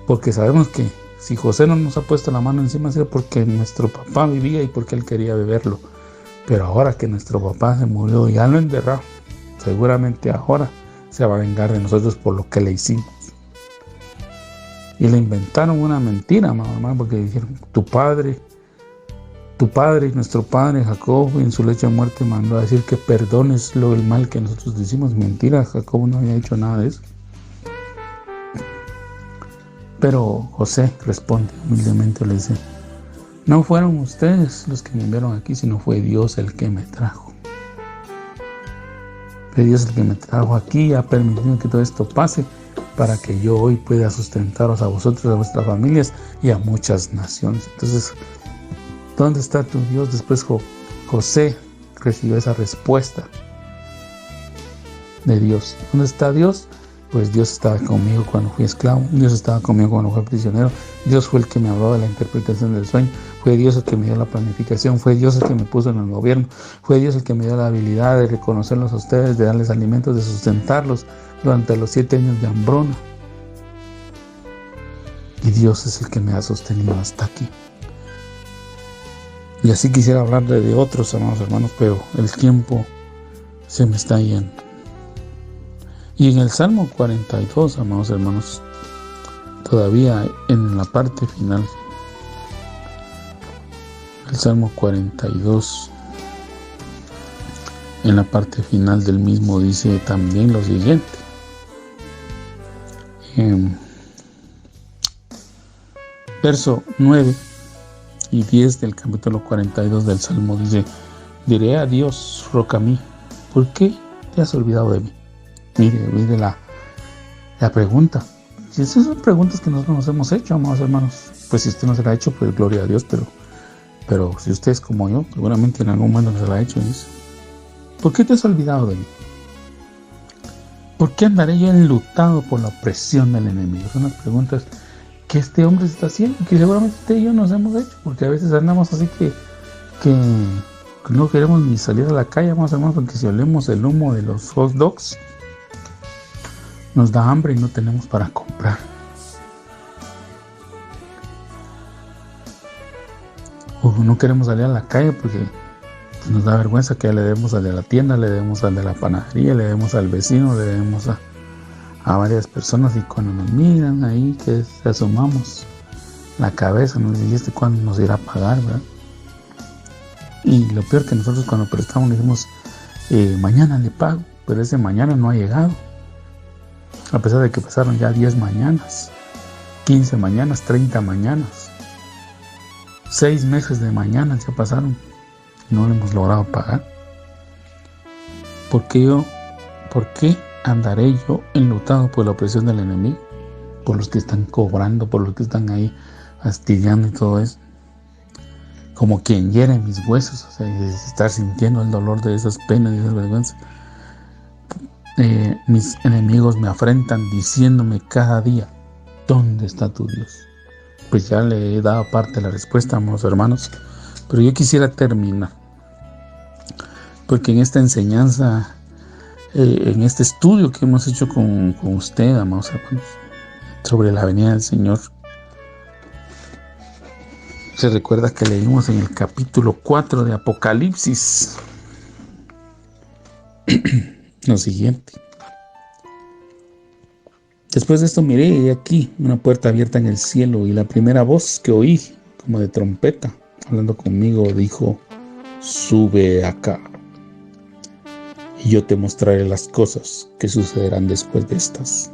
porque sabemos que si José no nos ha puesto la mano encima, es porque nuestro papá vivía y porque él quería beberlo. Pero ahora que nuestro papá se murió y ya lo enterrado, seguramente ahora se va a vengar de nosotros por lo que le hicimos. Y le inventaron una mentira, mamá, porque dijeron, tu padre, nuestro padre Jacob, en su lecho de muerte mandó a decir que perdones el mal que nosotros hicimos. Mentira, Jacob no había hecho nada de eso. Pero José responde humildemente, le dice, no fueron ustedes los que me enviaron aquí, sino fue Dios el que me trajo. Fue Dios el que me trajo aquí y ha permitido que todo esto pase para que yo hoy pueda sustentaros a vosotros, a vuestras familias y a muchas naciones. Entonces, ¿dónde está tu Dios? Después José recibió esa respuesta de Dios. ¿Dónde está Dios? Pues Dios estaba conmigo cuando fui esclavo, Dios estaba conmigo cuando fui prisionero, Dios fue el que me habló de la interpretación del sueño, fue Dios el que me dio la planificación, fue Dios el que me puso en el gobierno, fue Dios el que me dio la habilidad de reconocerlos a ustedes, de darles alimentos, de sustentarlos durante los 7 años de hambruna. Y Dios es el que me ha sostenido hasta aquí. Y así quisiera hablar de otros, amados hermanos, pero el tiempo se me está yendo. Y en el Salmo 42, amados hermanos, todavía en la parte final, el Salmo 42, en la parte final del mismo dice también lo siguiente. Verso 9 y 10 del capítulo 42 del Salmo dice, diré a Dios, roca mía, ¿por qué te has olvidado de mí? Mire la pregunta. Si esas son preguntas que nosotros nos hemos hecho, amados hermanos, pues si usted no se la ha hecho, pues gloria a Dios, pero Pero si usted es como yo, seguramente en algún momento se lo ha hecho. Dice, ¿por qué te has olvidado de mí? ¿Por qué andaré yo enlutado por la opresión del enemigo? Son las preguntas que este hombre se está haciendo, que seguramente usted y yo nos hemos hecho, porque a veces andamos así que no queremos ni salir a la calle, vamos, hermanos, porque si olemos el humo de los hot dogs, nos da hambre y no tenemos para comprar. O no queremos salir a la calle porque nos da vergüenza que le debemos al de la tienda, le debemos al de la panadería, le debemos al vecino, le debemos a varias personas, y cuando nos miran ahí, que asomamos la cabeza, nos dicen, ¿y este cuándo nos irá a pagar, verdad? Y lo peor que nosotros cuando prestamos le decimos, mañana le pago, pero ese mañana no ha llegado. A pesar de que pasaron ya 10 mañanas, 15 mañanas, 30 mañanas, 6 meses de mañanas ya pasaron y no le hemos logrado pagar. ¿Por qué andaré yo enlutado por la opresión del enemigo? Por los que están cobrando, por los que están ahí fastidiando y todo eso. Como quien hiere mis huesos, o sea, estar sintiendo el dolor de esas penas y esas vergüenzas. Mis enemigos me afrentan diciéndome cada día, ¿dónde está tu Dios? Pues ya le he dado parte de la respuesta, amados hermanos, pero yo quisiera terminar, porque en esta enseñanza, en este estudio que hemos hecho con usted, amados hermanos, sobre la venida del Señor, se recuerda que leímos en el capítulo 4 de Apocalipsis lo siguiente: después de esto miré y aquí una puerta abierta en el cielo, y la primera voz que oí, como de trompeta, hablando conmigo, dijo, sube acá, y yo te mostraré las cosas que sucederán después de estas.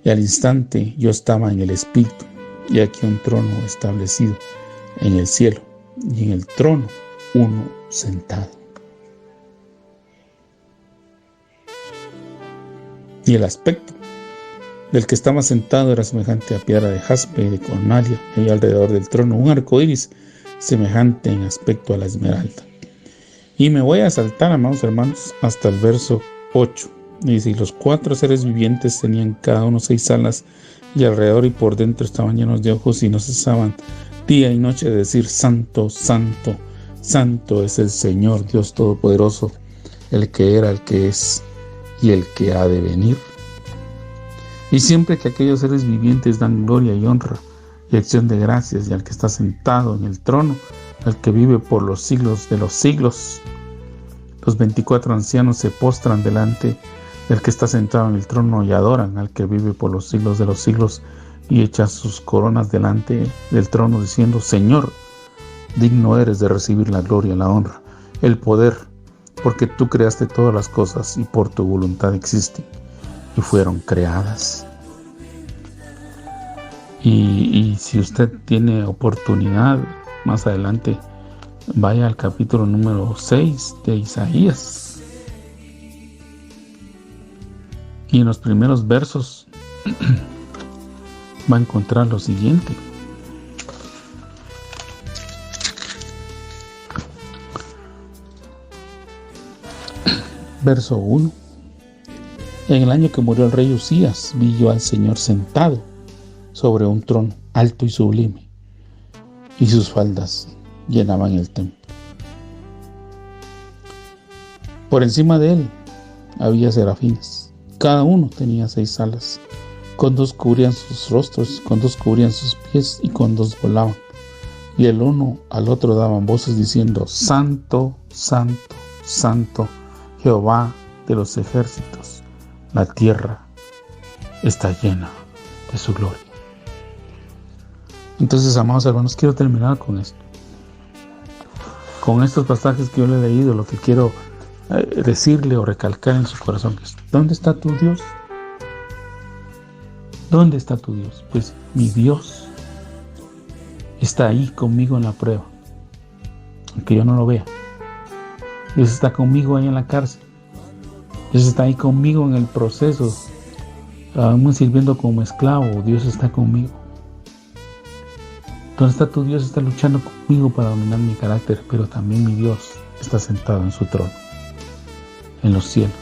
Y al instante yo estaba en el Espíritu, y aquí un trono establecido en el cielo, y en el trono uno sentado. Y el aspecto del que estaba sentado era semejante a piedra de jaspe y de cornalia, y había alrededor del trono un arco iris semejante en aspecto a la esmeralda. Y me voy a saltar, amados hermanos, hasta el verso 8. Y dice, y los 4 seres vivientes tenían cada uno 6 alas, y alrededor y por dentro estaban llenos de ojos, y no cesaban día y noche de decir, Santo, Santo, Santo es el Señor Dios Todopoderoso, el que era, el que es y el que ha de venir. Y siempre que aquellos seres vivientes dan gloria y honra y acción de gracias, y al que está sentado en el trono, al que vive por los siglos de los siglos, los 24 ancianos se postran delante del que está sentado en el trono y adoran al que vive por los siglos de los siglos, y echan sus coronas delante del trono diciendo, Señor, digno eres de recibir la gloria, la honra, el poder, porque tú creaste todas las cosas y por tu voluntad existen y fueron creadas. Y si usted tiene oportunidad, más adelante, vaya al capítulo número 6 de Isaías. Y en los primeros versos va a encontrar lo siguiente. Verso 1. En el año que murió el rey Usías, vi yo al Señor sentado sobre un trono alto y sublime, y sus faldas llenaban el templo. Por encima de él había serafines. Cada uno tenía 6 alas. Con 2 cubrían sus rostros, con 2 cubrían sus pies, y con 2 volaban. Y el uno al otro daban voces diciendo, Santo, Santo, Santo, Jehová de los ejércitos, la tierra está llena de su gloria. Entonces, amados hermanos, quiero terminar con esto. Con estos pasajes que yo le he leído, lo que quiero decirle o recalcar en su corazón es, ¿dónde está tu Dios? ¿Dónde está tu Dios? Pues mi Dios está ahí conmigo en la prueba, aunque yo no lo vea. Dios está conmigo ahí en la cárcel. Dios está ahí conmigo en el proceso, aún sirviendo como esclavo. Dios está conmigo. ¿Dónde está tu Dios? Está luchando conmigo para dominar mi carácter, pero también mi Dios está sentado en su trono, en los cielos.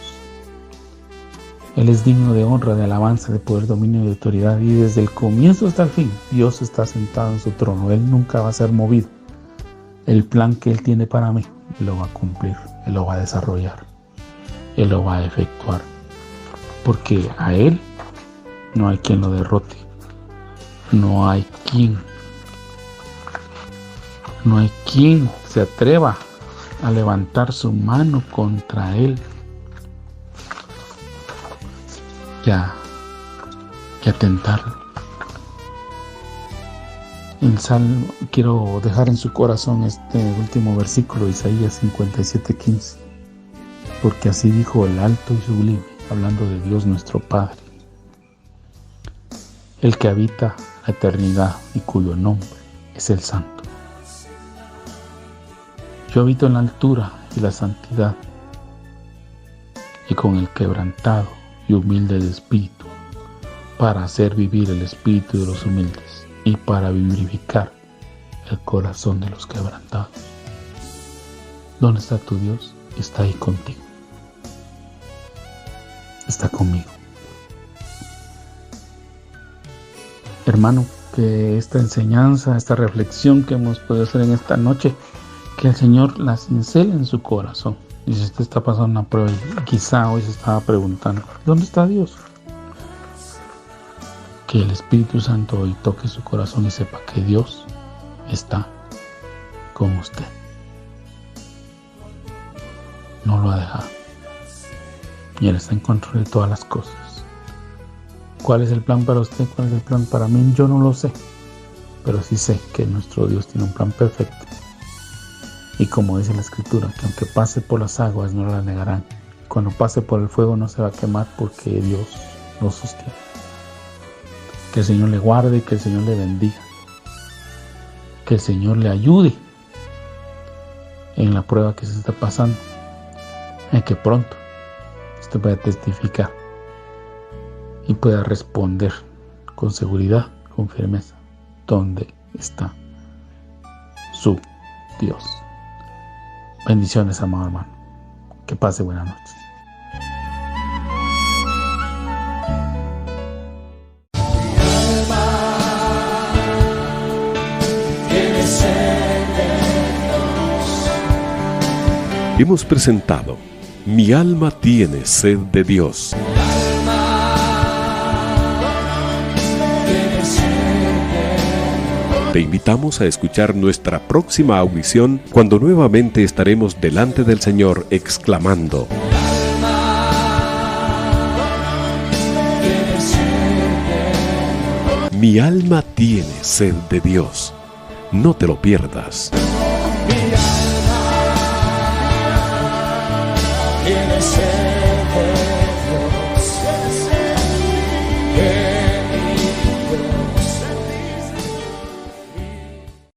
Él es digno de honra, de alabanza, de poder, dominio y de autoridad. Y desde el comienzo hasta el fin, Dios está sentado en su trono. Él nunca va a ser movido. El plan que Él tiene para mí, Él lo va a cumplir, Él lo va a desarrollar, Él lo va a efectuar. Porque a Él no hay quien lo derrote. No hay quien se atreva a levantar su mano contra Él. Que atentarlo. En Salmo, quiero dejar en su corazón este último versículo, Isaías 57:15, porque así dijo el alto y sublime, hablando de Dios nuestro Padre, el que habita la eternidad y cuyo nombre es el Santo. Yo habito en la altura y la santidad, y con el quebrantado y humilde de espíritu, para hacer vivir el espíritu de los humildes y para vivificar el corazón de los quebrantados. ¿Dónde está tu Dios? Está ahí contigo. Está conmigo. Hermano, que esta enseñanza, esta reflexión que hemos podido hacer en esta noche, que el Señor la cincele en su corazón. Y si usted está pasando una prueba y quizá hoy se estaba preguntando, ¿dónde está Dios? Que el Espíritu Santo hoy toque su corazón y sepa que Dios está con usted. No lo ha dejado. Y Él está en control de todas las cosas. ¿Cuál es el plan para usted? ¿Cuál es el plan para mí? Yo no lo sé. Pero sí sé que nuestro Dios tiene un plan perfecto. Y como dice la Escritura, que aunque pase por las aguas no la negarán. Cuando pase por el fuego no se va a quemar porque Dios lo sostiene. Que el Señor le guarde, que el Señor le bendiga. Que el Señor le ayude en la prueba que se está pasando. En que pronto usted pueda testificar y pueda responder con seguridad, con firmeza, dónde está su Dios. Bendiciones, amado hermano. Que pase buenas noches. Hemos presentado Mi alma tiene sed de Dios. Te invitamos a escuchar nuestra próxima audición cuando nuevamente estaremos delante del Señor exclamando: Mi alma tiene sed de Dios. No te lo pierdas.